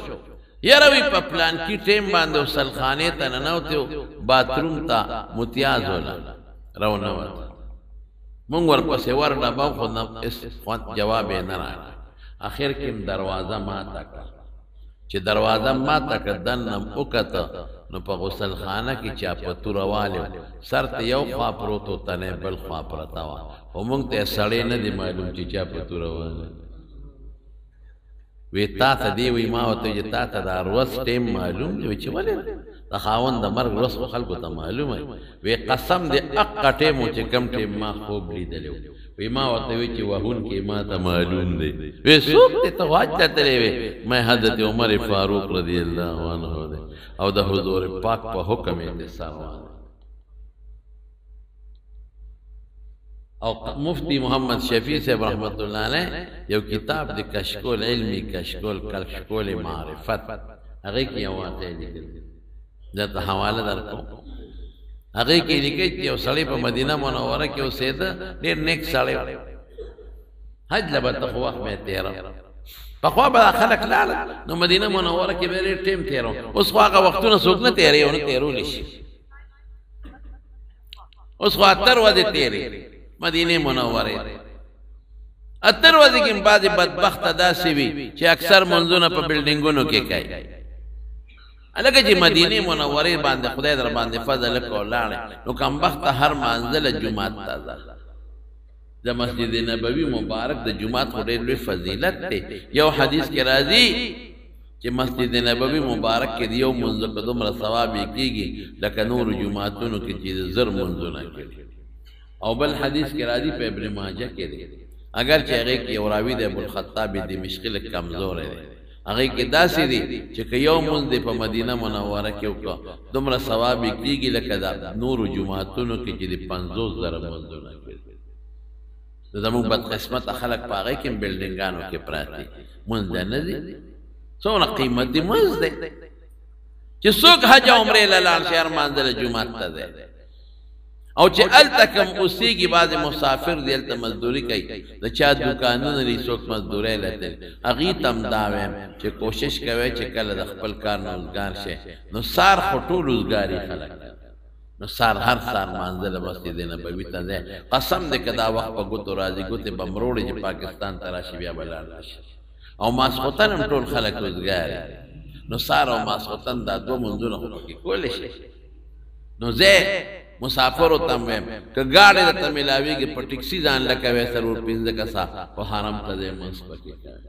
یاره وی په پلانکي ټیم باندې سلخانې ته ننوتې باتروم ته متیاز وله راونوت مونږ ورپسې ورډبم خو جواب یې نه راکړه اخر کې دروازه ماته کړه چې دروازه ماته کړه دننه وکته نو په غسل خانه کې چا په توره والي سر ته یو خوا پروت و تنې بل خوا پرته وه خو مونږ ته یې سړی نه دی معلوم چې چا په توره والي وی تا ته دی وی ما ورته چې تا ته دا روز ټیم معلوم دی وی چې ولې د خاوند د مرګ روز خو خلکو ته معلومه وی قسم دی اقه ټیم و چې کم ټیم ما خوب لیدلی وی ما ورته وی چې وهونکي ما ته معلوم دی وی څوک دی ته حج ته تللی وی ما حضرت عمر فاروق رضی الله عنه دی او د حضور پاک په حکم یې سر روان او مفتی محمد شفیع صاحب رحمت الله علیه یو کتاب دی کشکول علمی کشکول معرفت هغه کې یو واقعه لیکل دته حواله درکو هغه کې لیکي چې یو سړی په مدینه منوره کې اوسېده ډېر نیک سړی حج لبته خو وخت مې تیر پخوا به خلک لاړل نو مدینه منوره کې به ډېر ټیم تېرو اوس خو هغه وختونه څوک نه تېروي او نه تېرولی شي اوس خو 78 ورځې تېرې مدینې منورې 78 ورځې کې بعضې بدبخته داسې وي چې اکثر منځونه په بلډینګونو کې کوي هلکه چې مدینې منورې باندې خدای در باندې فضل وکړو لاړې نو کمبخته هر مانځله جومات ته ځه د مسجد نبوي مبارک د جومات خو ډېر لوی فضیلت دی یو حدیث کې راځي چې مسجد نبوي مبارک کې د یو منځ په دومره ثواب یې کېږي لکه نورو جوماتونو کې چې زر منځونه کړي او بل حدیث کې راځي په ابن ماجه کې دی اگر چې هغې کې یو راوي د ابوالخطاب دمشقي لږ کمزوری دی هغې کې داسې دی چې که یو مونځ دی په مدینه منوره کې وکړه دومره ثواب یې کېږي لکه د نورو جوماتونو کې چې د 50,000 منځونه کړي زموږ بدقسمته خلک په هغې کې هم بلډینګانو کې پراته مونځ دی نه دی څومره قیمتي مونځ دی چې څوک حج او عمرې له لاړ شي هر مانځله جومات ته دی او چې هلته کوم اوسېږي بعضې مسافر دی هلته مزدوري کوي د چا دوکانونه دي څوک مزدورۍ لته هغې ته هم دا وایم چې کوشش کوئ چې کله د خپل کار نه روزګار شئ نو سار خو ټول روزګاري خلک نو سار هر سار مانځله مسجد نبوي ته ځئ قسم دی که دا وخت په ګوتو راځي ګوتې به مروړې چې پاکستان ته راشي بیا به لاړ شي او ماسخوتن هم ټول خلک روزګاري نو سار او ماسخوتن دا 2 منځونه خو پکې کولی شي نو زه مسافرو ته هم وایم که ګاډۍ درته میلاوېږي په ټکسي ځان لکوې 4-5 کسه په حرم ته ځئ مونځ پکې کوئ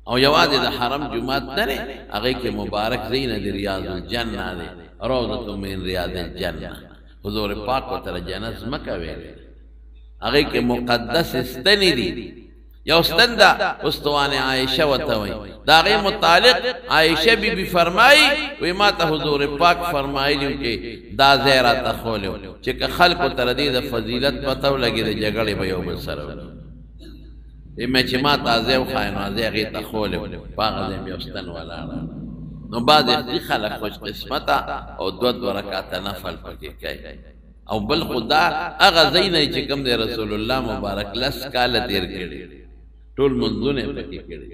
او یوازې د حرم جومات نه دی هغې کې مبارک ځایونه د ریاض الجنه دی روضة من ریاض الجنه حضور پاک ورته جنت ځمکه ویلې هغې کې مقدس ستنې دي یو ستن ده استوانه عایشه ورته وایي د هغې متعلق عایشه بیبي فرمایي وایي ما ته حضور پاک فرمایلي و چې دا ځای راته ښولی و چې که خلکو ته د دې د فضیلت پته ولګي د جګړې به یو بل سره وي چې ما ته ځای وښایه نو ځای هغې ته ښولی و په هغه ځای بیا ستن ولاړه نو بعضې خلک خوش قسمته او 2 رکعته نفل پکې کوي او بل خو دا هغه ځای نه چې کوم دی رسول الله مبارک 10 کاله تېر کړي ټول منځونه یې پکې کړي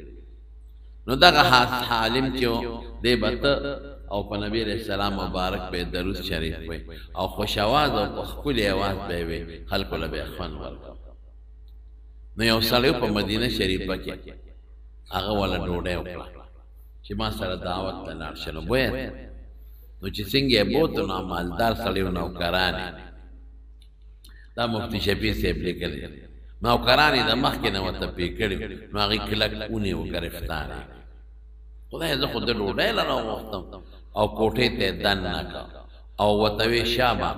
نو دغه حالم چې دی به ته او په نبي علیه السلام مبارک به درود شریف وی او خوش اواز او په ښکلي اواز به یې وی خلکو له به یې خوند ورکړ نو یو سړی په مدینه شریفه کې هغه والا ډوډۍ وکړه چې ما سره دعوت ته لاړ شه نو بویه نو چې څنګه یې بوت نو مالدار سړی و نوکران دا مفتي شفیع صاحب لیکلی نوکران یې د مخکې نه ورته پې کړي نو هغې کلک ونیو ګرفتار یې خدای زه خو د ډوډۍ له راوغوښتم او کوټې ته یې دننه کړه او ورته ویې شابه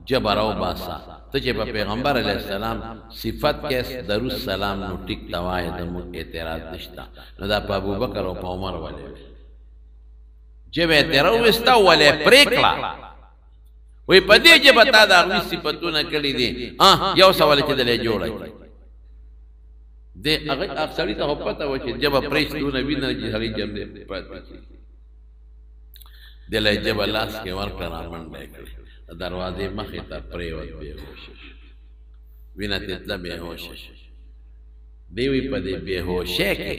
جبه راوباسه ته چې په پیغمبر علیه السلام صفت کې درود سلام نو ټیک ته وایې زموږ اعتراض نشته نو دا په ابوبکر او په عمر ولې وی جبه یې ترې راوویسته ولې یې پرې کړه وایي په دې جبه تا د هغوی صفتونه کړي دي یو سوال چې دلې جوړه کړي دې هغه سړي ته خو پته وه چې جبه پرېږدونه وینه چې سړی جمدې پاتې کېږي دله یې جبه لاس کې ورکړه رامنډه یې کړې دروازې مخې ته پرېوت بېهوشه وینه ترې تله بېهوشه دی وی په دې بېهوشۍ کې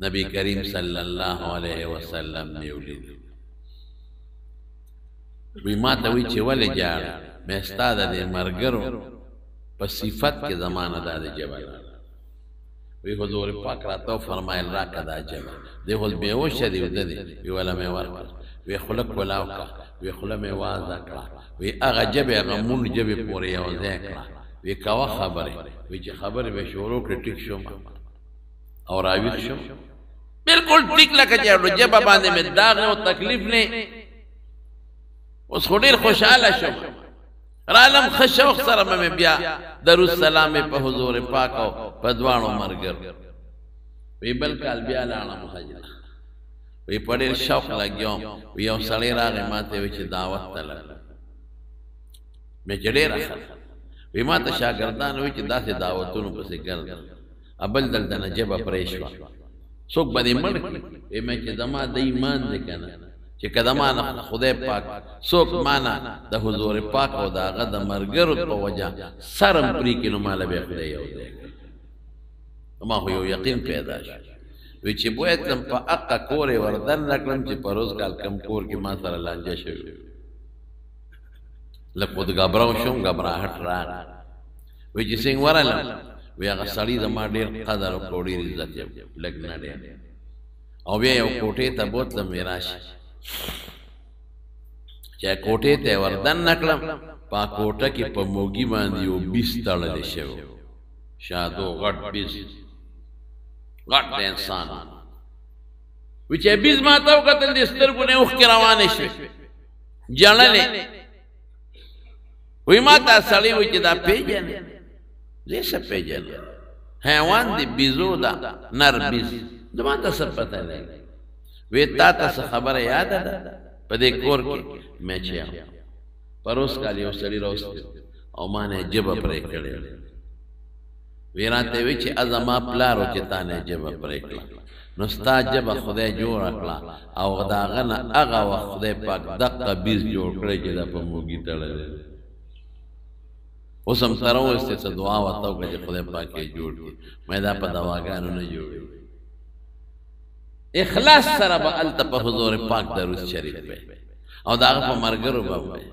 نبي کریم صلی الله علیه وسلم مې ولیدل وی ما ته وی چې ولې جاړې مې ستا د دې ملګرو په صفت کې زمانه دا د جبه وی حضور پاک راته وفرمایل راکړه دا جبه دی خو بېهوشه دی وده دی وی وله مې ورکړه وی خوله کولاو کړه وی خوله مې وازه کړه وی هغه جبې هغه مونږ جبې پورې یو ځای کړه وی کوه خبرې وی چې خبرې به شروع کړې ټیک شوم او راویښ شوم بلکل ټیک لکه چې جبه باندې مې داغ او تکلیف نه اوس خو ډېر خوشحاله شوم رالم ښه شوق سره مې بیا درود سلام مې په حضور پاک او په دواړو ملګرو وی بل کال بیا لاړم حج وی په ډېر شوق لګیوم وی یو سړی راغی ما ته وی چې دعوت ته لاړم مې چې ډېره ښه وی ما ته شاګردان وی چې داسې دعوتونو پسې ګرځم بل دلته نه جبه پرې شوه څوک به دې مړ کړي وی مې چې زما د ایمان دی که نه چې که زما نه خدای پاک څوک ما نه د حضور پاک او د هغه د ملګرو په وجه سرم پرې کړي نو ماله بیا خدای یو ځای کړي ما خو یو یقین پیدا شو وی چې بوی تلم په اقا کورې وردن نکړم چې په روز کال کم کور کې ما سره لانجه شوي لږ خو د ګبراو شوم ګبراهټ راغی وی چې څنګه ورغلم وی هغه سړي زما ډېر قدر وکړو ډېر عزت یې لږ نه ډېر او بیا یو کوټې ته بوتلم وی راشي چې کوټې ته وردن نکړم په کوټه کې په موږي باندې یو بیس تړلی شوی شادو غټ بیس غټ د انسان وی چې بیس ما ته وکتل د سترګو نه اوښکې روانې شوې ژړلې وی ما ته سړی وی چې دا پېژنې زه څه پېژنم حیوان دی بیزو دا نر بیز زما ته څه پته نه وی تا ته څه خبره یاده ده په دې کور کې مې چې پروس کال یو سړي راوستی او ما نه ژبه پرې کړې وی راته وی چې ازما پلارو چې تا نه ژبه پرې کړه نو ستا ژبه خدای جوړه کړه او د هغه نه هغه وخت خدای پاک دقه بیز جوړ کړی چې دا په موږي تړلی اوس هم سره وستې څه دعا ورته وکړه چې خدای پاک یې جوړ کړي مې دا په دواګانو نه جوړوي اخلاص سره به هلته په حضور پاک درود شریف وی او د هغه په ملګرو به وی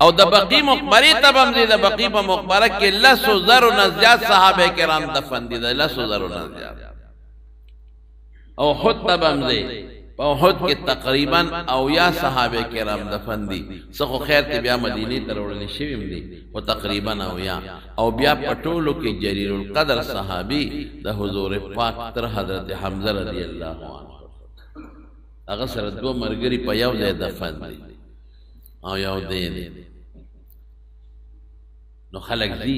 او د بقي مقبرې ته به هم ځي د بقي په مقبره کې 100,000 نه زیات صحابه کرام دفن دي د 100,000 نه زیات او احد ته به هم ځي په احد کې تقریبا اویا صحابه کرام دفن دي څه خو خیر ته بیا مدینې ته راوړل شوي هم دي خو تقریبا اویا او بیا په ټولو کې جلیل القدر صحابي د حضور پاک تر حضرت حمزه رضی الله عنه هغه سره دوه ملګري په یو ځای دفن دي او یو دی نو خلق دی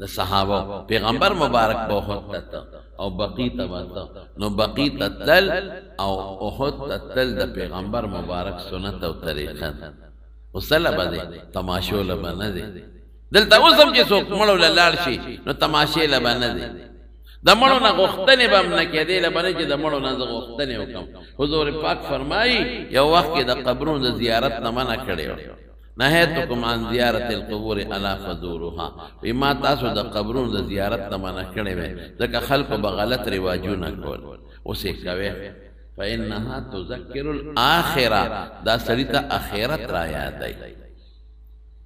د صحابه پیغمبر مبارک په احد ته او بقی ته نو بقی ته تل او احد ته تل د پیغمبر مبارک سنت او طریقه وسله بده تماشو لبنه دي دلته اوسم چې څوک مړو لاړ شي نو تماشې لبنه دي د مړو نه غوښتنې به هم نه کېدې لبنه چې د مړو نه زه غوښتنې وکړم حضور پاک فرمایي یو وخت کې د قبرونو د زیارت نه منع کړی و نهیتکم عن زیارت القبور الا فزوروها وی ما تاسو د قبرونو د زیارت نه منع کړی وی ځکه خلکو به غلط رواجونه کول اوس یې کوې فانها تذکر الاخره دا سړي ته اخرت را یادوي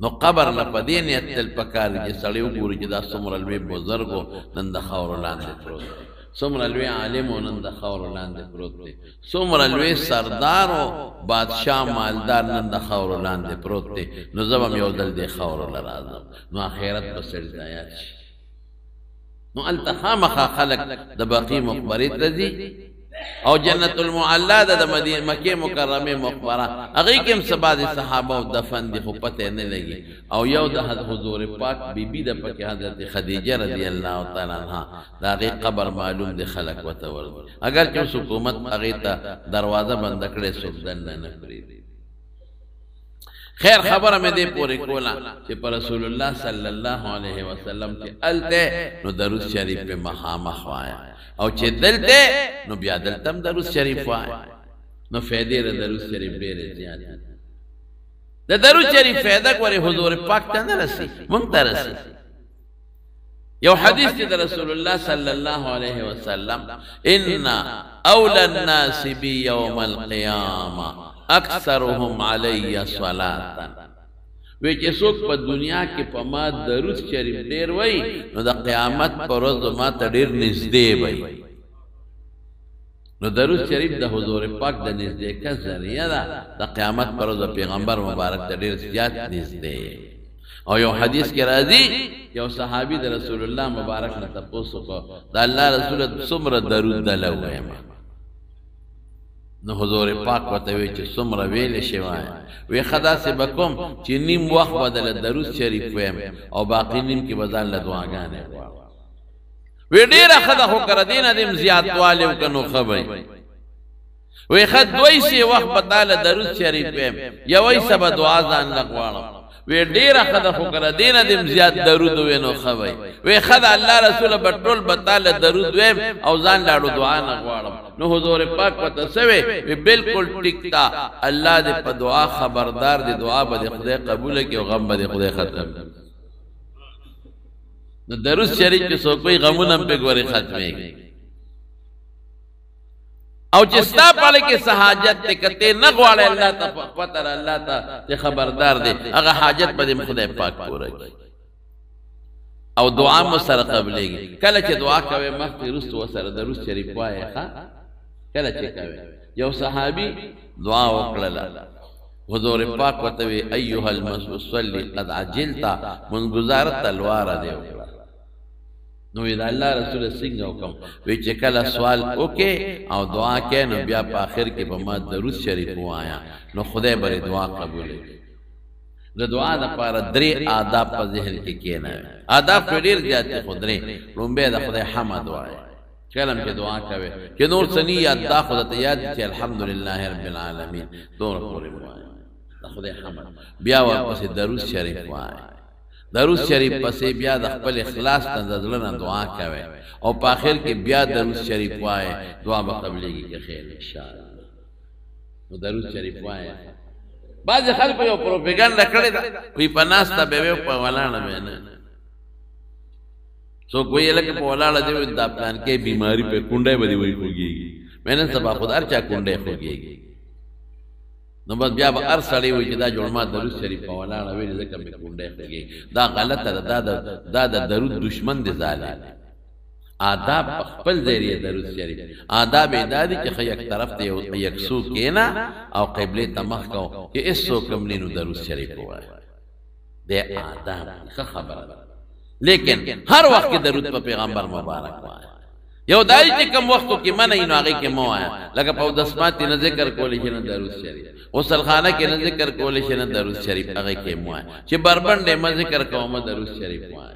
نو قبر نه په دې نیت تل پکار چې سړی وګوري چې دا څومره لوی بزرګو نن د خاورو لاندې پروت دی څومره لوی عالم و نن د خاورو لاندې پروت دی څومره لوی سردار و بادشاه مالدار نن د خاورو لاندې پروت دی نو زه به م یو ځل دې خاورو له راځم نو آخرت به سړي ته یاد شي نو هلته خامخا خلک د بقي مقبرې ته ځي او جنت المعلا د مکې مکرمې مقبره هغې کې هم څه بعضې صحابه او دفن دي خو پته نه لګي او یو د حضور پاک بیبي ده پکې حضرت خدیجه رضی الله تعالی عنها د هغې قبر معلوم دی خلک ورته ورځي اگر چې اوس حکومت هغې ته دروازه بنده کړې څوک دننه نه پرېږدي خیر خبره مې دې پورې کوله چې په رسول الله صلی الله علیه وسلم چې هلته نو درود شریف پې مخامخ وایه او چې دلته نو بیا دلته هم درود شریف وایه نو فایدې د درود شریف ډېرې زیاتې د درود شریف فایده ګورې حضور پاک ته نه رسي موږ ته رسي یو حدیث چې د رسول الله صلی الله علیه وسلم ان اولى الناس بي يوم القيامه اکثرهم علی صلاة وی چې څوک په دنیا کې په ما درود شریف ډېر وای نو د قیامت په ورځ ما ته ډېر نږدې وای نو درود شریف د حضور پاک د نزدېکت ذریعه ده د قیامت پر ورځ پیغمبر مبارک ته ډېر زیات نږدې او یو حدیث کې راځي یو صحابي د رسول الله مبارک نه تپوس وکړ د الله رسول څومره درود دله وایم نو حضور پاک ورته وی چې څومره ویلې شي وایه وی ښه داسې به کوم چې نیم وخت به دله درود شریف ویم او باقي نیم کې به ځان له دعاګانې غواړم وی ډېره ښه ده خو که د دې نه دې م زیاتوالی وکړه نو ښه به وی ښه دوی سې وخت به تا له درود شریف ویم یوی څه به دعا ځان له غواړم وی ډېره ښه ده خو که د دې نه دې م زیات درود ووی نو ښه به وی ښه ده الله رسوله به ټول به تا له درود ویم او ځان لاړو دعا نه غواړم نو حضور پاک پته سوی وی بالکل ټیک تا الله دې په دعا خبردار دې دعا به دې خدای قبوله کړي او غم به دې خدای ختم نو درود شریف کې څوک وایي غمونه هم پې ګورې ختمېږي او چې ستا پاله کې څه حاجت دی که ته نه غواړې الله ته پته ده الله ته چې خبردار دی هغه حاجت به دې خدای پاک پوره کړي او دعا مو سره قبلېږي کله چې دعا کوې مخکې وروسته ورسره درود شریف وایې ښه کله چې کوې یو صحابي دعا وکړله حضور پاک ورته وی ایها المصلی قد عجلت منگزار تلوار دی وکړه نو دا الله رسول څنګه وکم وی چې کله سوال وکې او دعا کې نو بیا په اخر کې به ما درود شریف وایا نو خدای به دعا قبول کړي د دعا لپاره درې آداب په ذهن کې کېنه آداب ډېر زیات دي خو درې لومبه د خدای حمد وایي کلم کې دعا کوي چې نور سنی یاد دا خدای ته یاد چې الحمدلله رب العالمین دور پورې وایي خدای حمد بیا ورپسې درود شریف وایي درود شریف پسې بیا د خپل اخلاص تنزلنا دعا کوي او په اخر کې بیا درود شریف وایي دعا به قبلېږي کې خیر ان شاء الله نو درود شریف وایي بعض خلکو یو پروپاګاندا کړی دا وی په ناسته به وي په ولاړه به نه سو کوئی لکه په ولاړه دی دا پلان کې بیماری په کونډه باندې وای خوږي مینه سبا خدای چا کونډه خوږي نو بس بیا به ار سړی وي چې دا جوړ ما درود شریف په ولاړه ویل ځکه مې کونډه خوږي دا غلطه ده دا درود دشمن دی ظالم آداب خپل ذریعہ درود شریف آداب ادادی چې خو یک طرف ته یک سو کینا او قبله ته مخ کو چې ایسو کم نینو درود شریف وای د آداب څه خبره لیکن هر وخت درود په پیغمبر مبارک وای یو دای چې کوم وختو کې منه نو هغه کې مو آیا لکه په دسمات نه ذکر کولې چې نه درود شریف غسل خانه کې نه ذکر کولې چې نه درود شریف هغه کې مو آیا چې بربنده ما ذکر کوم درود شریف وای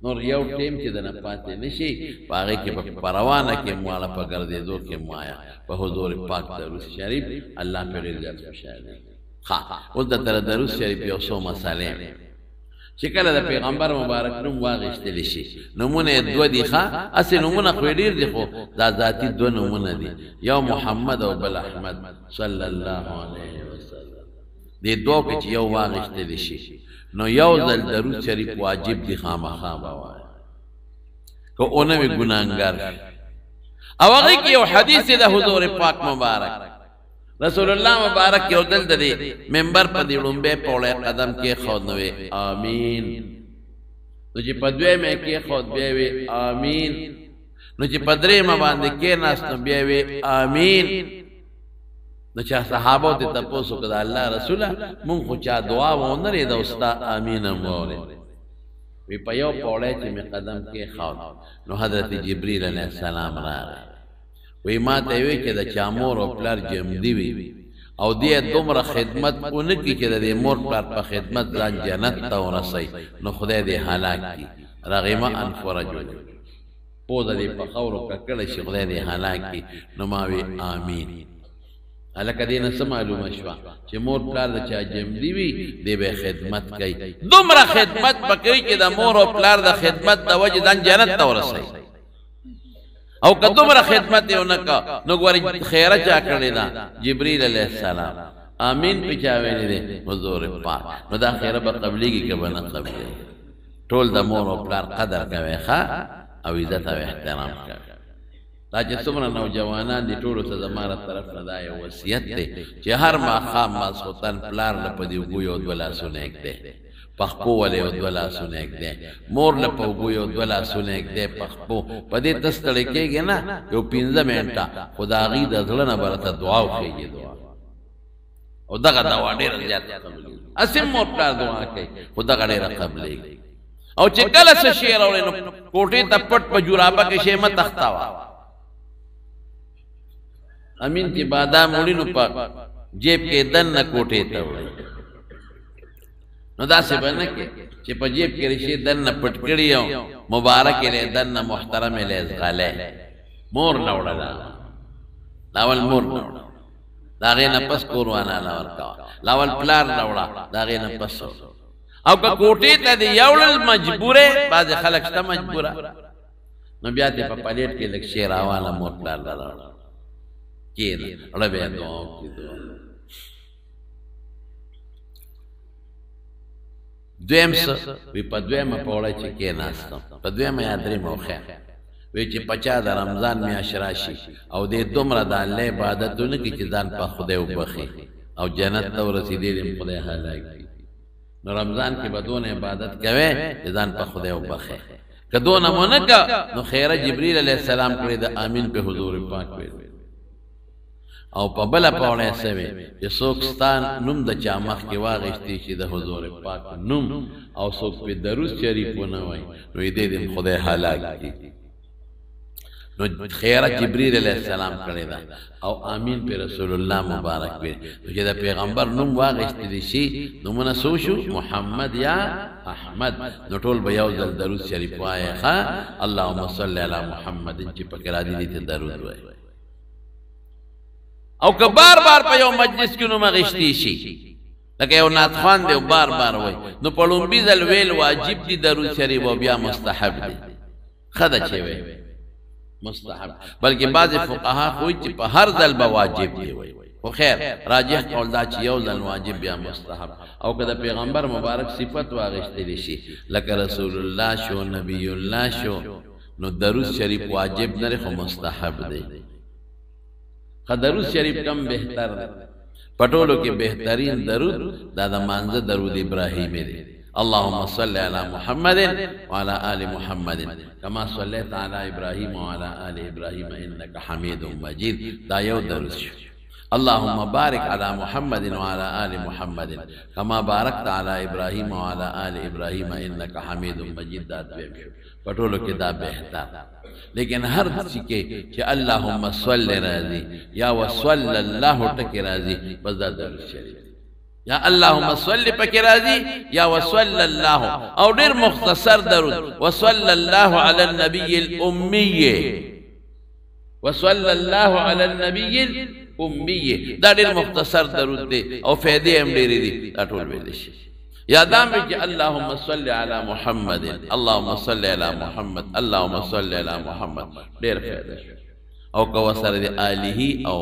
نور یو ټیم چې د نه پاتې نشي هغه کې په پروانه کې مواله په ګرځېدو کې مو آیا په حضور پاک درود شریف الله په دې ځل خوشاله ها اوس د تر درود شریف یو څو مسالې چې کله د پیغمبر مبارک نوم واغښتل شي نمونه دو دي ښا اصل نمونه خو ډیر دي خو دا ذاتی دو نمونه دي یو محمد او بل احمد صلی الله علیه وسلم دې دوه کې یو واغښتل شي نو یو ځل درود شریف واجب دي خامخا وای کو اونې ګناګار او هغه کې یو حدیث د حضور پاک مبارک رسول الله مبارک یو دل د منبر په دی لومبه پوله قدم کې خود نوې امين نو چې په دوی مې کې خود بیا وي امين نو چې په درې ما باندې کې ناس نو بیا وي امين نو چې صحابه ته تاسو کړه الله رسوله مونږ خو چا دعا وونه لري د استاد امين موره وی په یو پوله چې مې قدم کې خود نو حضرت جبريل عليه السلام راغی وی ما ته وی چې د چامور او پلار جم دی وی او دې دومره خدمت اونکي چې د مور پلار په خدمت ځان جنت ته ورسي نو خدای دې هلاک کی رغما ان فرجو په دې په خورو کړه چې خدای دې هلاک کی نو ما وی امين الکه دې نه معلومه شو چې مور پلار د چا جم دی وی دې به خدمت کوي دومره خدمت پکې چې د مور او پلار د خدمت د وجه ځان جنت ته ورسي او کدومره خدمت یو نکا نو ګوري خیره چا کړی دا جبريل عليه السلام امين پچاوي دي حضور پاک نو دا خیره به قبليږي که به نه قبليږي ټول د مور او پلار قدر کوي ښا او عزت او احترام کوي دا چې څومره نوجوانان دي ټولو ته زماره طرف نه دا یو وصیت دی چې هر ماښام ماسخوتن پلار له په دې ګویو دولا سنیک دی پخپو ولې او دولا سنیک دی مور له په ګویو دولا سنیک دی پخپو په دې تستړی کېږي نه یو 15 منټه خدا غي د ځل نه برته دعا وکړي دعا او دغه دعا ډېر زیات قبول اسیم مور پلار دعا کوي خدا ډېر قبلې او چې کله څه شی راوړي نو کوټې ته پټ په جورابه کې شی مت تختاوا امین چې بادام وړي نو په جیب کې دن نه کوټې ته وړي نو دا څه باندې کې چې په جیب کې رشي دن نه پټ کړی یو مبارک له دن نه محترم له غاله مور نه وړلا لاول مور نه وړلا دا غي نه پس قرآن نه ورکا لاول پلار نه وړلا دا غي نه پس او که کوټې ته دی یوړل مجبوره بعض خلک شته مجبوره نو بیا ته په پلیټ کې لک شیر اواله مور پلار لاله کېد اړه به دوه کېدو دویم څه وی په دویمه په وړه چې کې ناستم په دویمه یادرې موخه وی چې پچا د رمضان میاشت راشي او دې دومره د الله عبادتونه کې چې ځان په خدای وبخي او جنت ته ورسېدې دې خدای هلاک نو رمضان کې به دونه عبادت کوي چې ځان په خدای وبخي که دونه مونږ کا نو خیره جبرئیل علیه السلام کړی د امین په حضور پاک وي او په بل پاونه سوي چې څوکستان نوم د چا مخ کې واغښتي چې د حضور پاک نوم او څوک په درود شریف ونه وای نو دې دې خدای هلاک کی نو خیره جبرئیل علیه السلام کړی دا او امین په رسول الله مبارک وي چې د پیغمبر نوم واغښتل شي نومونه سو شو محمد یا احمد نو ټول به یو ځل درود شریف وایي ها اللهم صل علی محمد چې پکې راځي دې درود وایي او که بار بار په یو مجلس کې نوم غشتي شي لکه یو ناتخوان دی بار بار وای نو په لومبي ځل ویل واجب دي درود شریف او بیا مستحب دي خدا چي وي مستحب بلکې بعض فقها خو چې په هر ځل به واجب دی وای خو خیر راجح قول دا چې یو ځل واجب بیا مستحب او که د پیغمبر مبارک صفت واغشتلی شي لکه رسول الله شو نبی الله شو نو درود شریف واجب نه خو مستحب دی درود شریف کم بہتر پټولو کې بهترین درود دا د مانزه درود ابراهیمی دی اللهم صل على محمد وعلى آل محمد كما صليت على إبراهيم وعلى آل إبراهيم إنك حميد مجيد دا یو درود شو اللهم بارك على محمد وعلى آل محمد كما باركت على إبراهيم وعلى آل إبراهيم إنك حميد مجيد دا دویم شو پټولو کې دا بهتر لیکن هر څه کې چې اللهم صل راضي یا وصل الله ټکی راضي بس دا درود شریف یا اللهم صل پکې راضي یا وصل الله او ډیر مختصر درود وصل الله على النبي الامي وصل الله على النبي الامي دا ډیر مختصر درود دی او فائدې هم ډېرې دي دا ټول ویل شي یا دام چې اللهم صل على محمد اللهم صل على محمد اللهم صل على محمد ډېر فائدہ او کو سره د آله او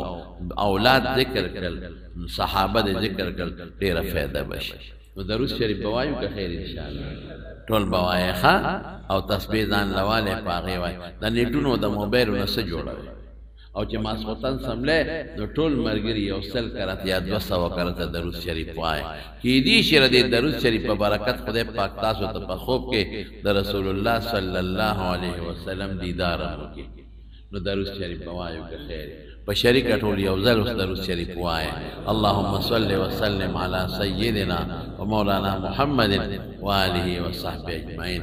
اولاد ذکر کړل صحابه ذکر کړل ډېر فائدہ بشي نو درود شریف بوایو که خیر ان شاء الله ټول بوایي ښا او تسبیح ځان لواله پاغه وای د نیټونو د موبایل نه څه جوړوي او چې ماسوتن سمله نو ټول مرګري او سل کرات یا 200 کرات درود شریف وای کی دي شر دې درود شریف په برکت خدای پاک تاسو ته په خوب کې د رسول الله صلی الله علیه وسلم دیدار وکړي نو درود شریف وایو که خیر په شریک ټول یو ځل درود شریف وای اللهم صل وسلم على سيدنا ومولانا محمد واله وصحبه اجمعين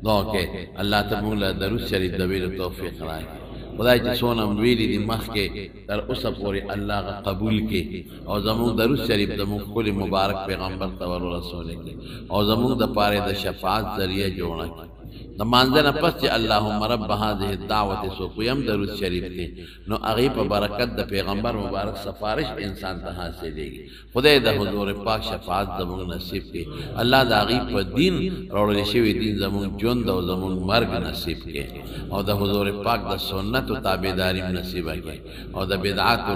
دوکه الله تعالی درود شریف د ویلو توفیق راکړي خدای چې سونم ویلي دي مخکې تر اوسه پورې الله قبول کړي او زموږ درود شریف زموږ کلی مبارک پیغمبر ته ور رسول کړي او زموږ د پاره د شفاعت ذریعہ جوړ کړي د مانځنه پس چې اللهم رب هذه الدعوه سو کویم درود شریف دی نو هغه په برکت د پیغمبر مبارک سفارش انسان ته حاصلېږي خدای د حضور پاک شفاعت زموږ نصیب کړي الله د هغه په دین راوړل شوی دین زموږ ژوند او زموږ مرګ نصیب کړي او د حضور پاک د سنت او تابعداري نصیب کړي او د بدعات او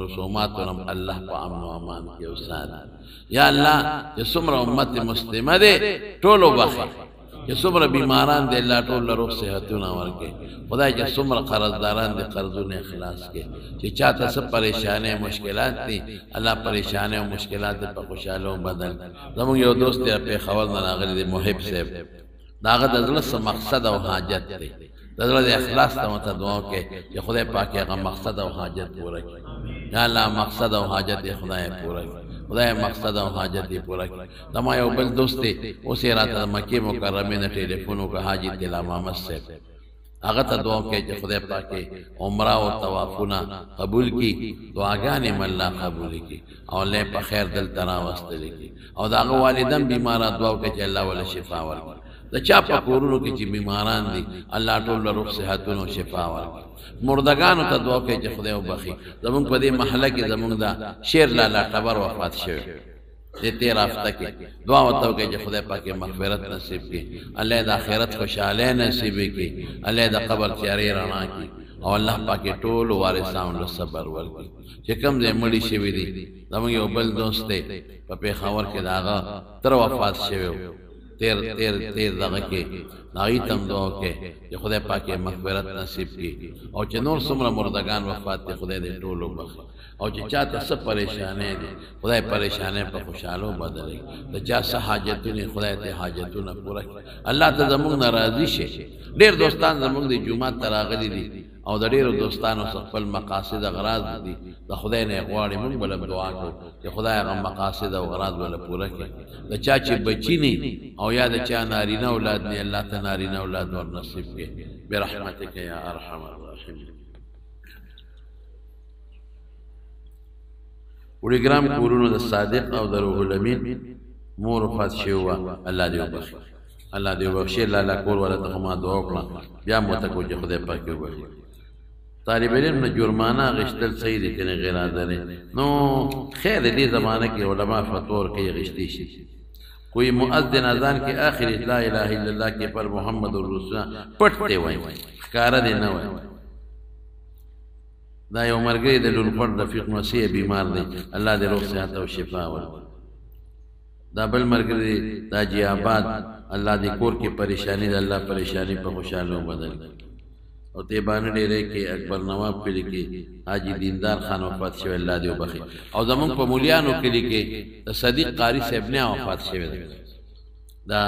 رسومات الله په امن او امان کې اوسات یا الله چې څومره امت مسلمه ده ټولو بخیر چې څومره بیماران دي الله ټول له روغ صحتونه ورکړي خدای چې څومره قرضداران دي قرضونه اخلاص کړي چې چاته څه پریشانه مشکلات دي الله پریشانه او مشکلات په خوشاله بدل زموږ یو دوست دی په خبر نه راغلی دی محب صاحب داغه د زړه څه مقصد او حاجت دی د زړه د اخلاص ته مت دعا کوي چې خدای پاک هغه مقصد او حاجت پوره کړي یا الله مقصد او حاجت خدای پوره کړي خدای مقصد او حاجت یې پوره کړي زما یو بل دوست دی اوسې راته مکې مکرمه نه ټلیفون وکړ حاجی دلا محمد صاحب هغه ته دعا کوي چې خدای پاک عمره او طوافونه قبول کړي دعاګانې الله قبول کړي او له په خیر دل ترا واستل کړي او دا والدین بیماران دعا کوي چې الله ولا شفا ورکړي د چا په کورونو کې چې بیماران دي الله ټول له روغ صحتونو او شفا ورکړي مردگانو ته دعا کوي چې خدای وبخي زمونږ په دې محله کې زمونږ دا شیر لالا خبر وفات شوی دې 13 هفته کې دعا وته کوي چې خدای پاک مغفرت نصیب کړي الله د آخرت خوشاله نصیب کړي الله د قبر تیارې رڼا کړي او الله پاک ټول وارثانو له صبر ورکړي چې کوم دې مړی شوی دي زمونږ یو بل دوست دی په پیښور کې داغه تر وفات شوی تیر دغه کې هغوی ته هم دعا وکړئ چې خدای پاک یې مغفرت نصیب کړي او چې نور څومره مردگان وفات دي خدای دې ټول وبخي او چې چاته څه پریشانۍ دي خدای پریشانۍ په خوشحالو بدلوي د چا څه حاجتونه خدای ته حاجتونه پوره کړي الله ته زموږ نه راضي شي ډېر دوستان زموږ د جومات ته راغلي دي او د ډېرو دوستانو څخه خپل مقاصد اغراض دي د خدای نه غواړي موږ بله دعا کوو چې خدای هغه مقاصد او اغراض بله پوره کړي د چا چې بچي نه او یا د چا نارینه اولاد نه الله ته نارینه اولاد ور نصیب کړي برحمتک یا ارحم الراحمین وړيګرام کورونو د صادق او د روح الامین مور وفات شوی وه الله دې وبخي الله دې وبخشي الله کور والا ته ما دعا وکړه بیا مو ته کو چې خدای پاک وبخي طالب علم نه جرمانه غشتل صحیح دي کنه غیر حاضر نو خیر دې زمانه کې علما فتور کوي غشتي شي کوئی مؤذن اذان کې آخر لا اله الا الله کې پر محمد رسول پټته وای کار دې نه وای دا یو مرګي د لولپړ رفیق مسیح بیمار دی الله دې روغ صحت او شفا ورکړي دا بل مرګي دا جی آباد الله دې کور کې پریشانی د الله پریشانی په خوشاله بدل او تیبانه ډیره کې اکبر نواب کلی کې حاجی دیندار خان وفات شوی الله دې وبخي او زمون په مولیانو کلی کې د صدیق قاری صاحب نه وفات شوی دا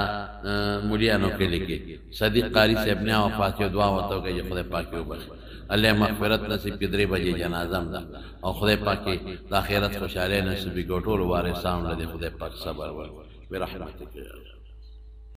مولیانو کلی کې صدیق قاری صاحب نه وفات شوی دعا وته کوي خدای پاک وبخي الله مغفرت نصیب کړي 3 بجې جنازه ده او خدای پاک د آخرت خوشاله نصیب ګټور وارثان له خدای پاک صبر ورکړي برحمتک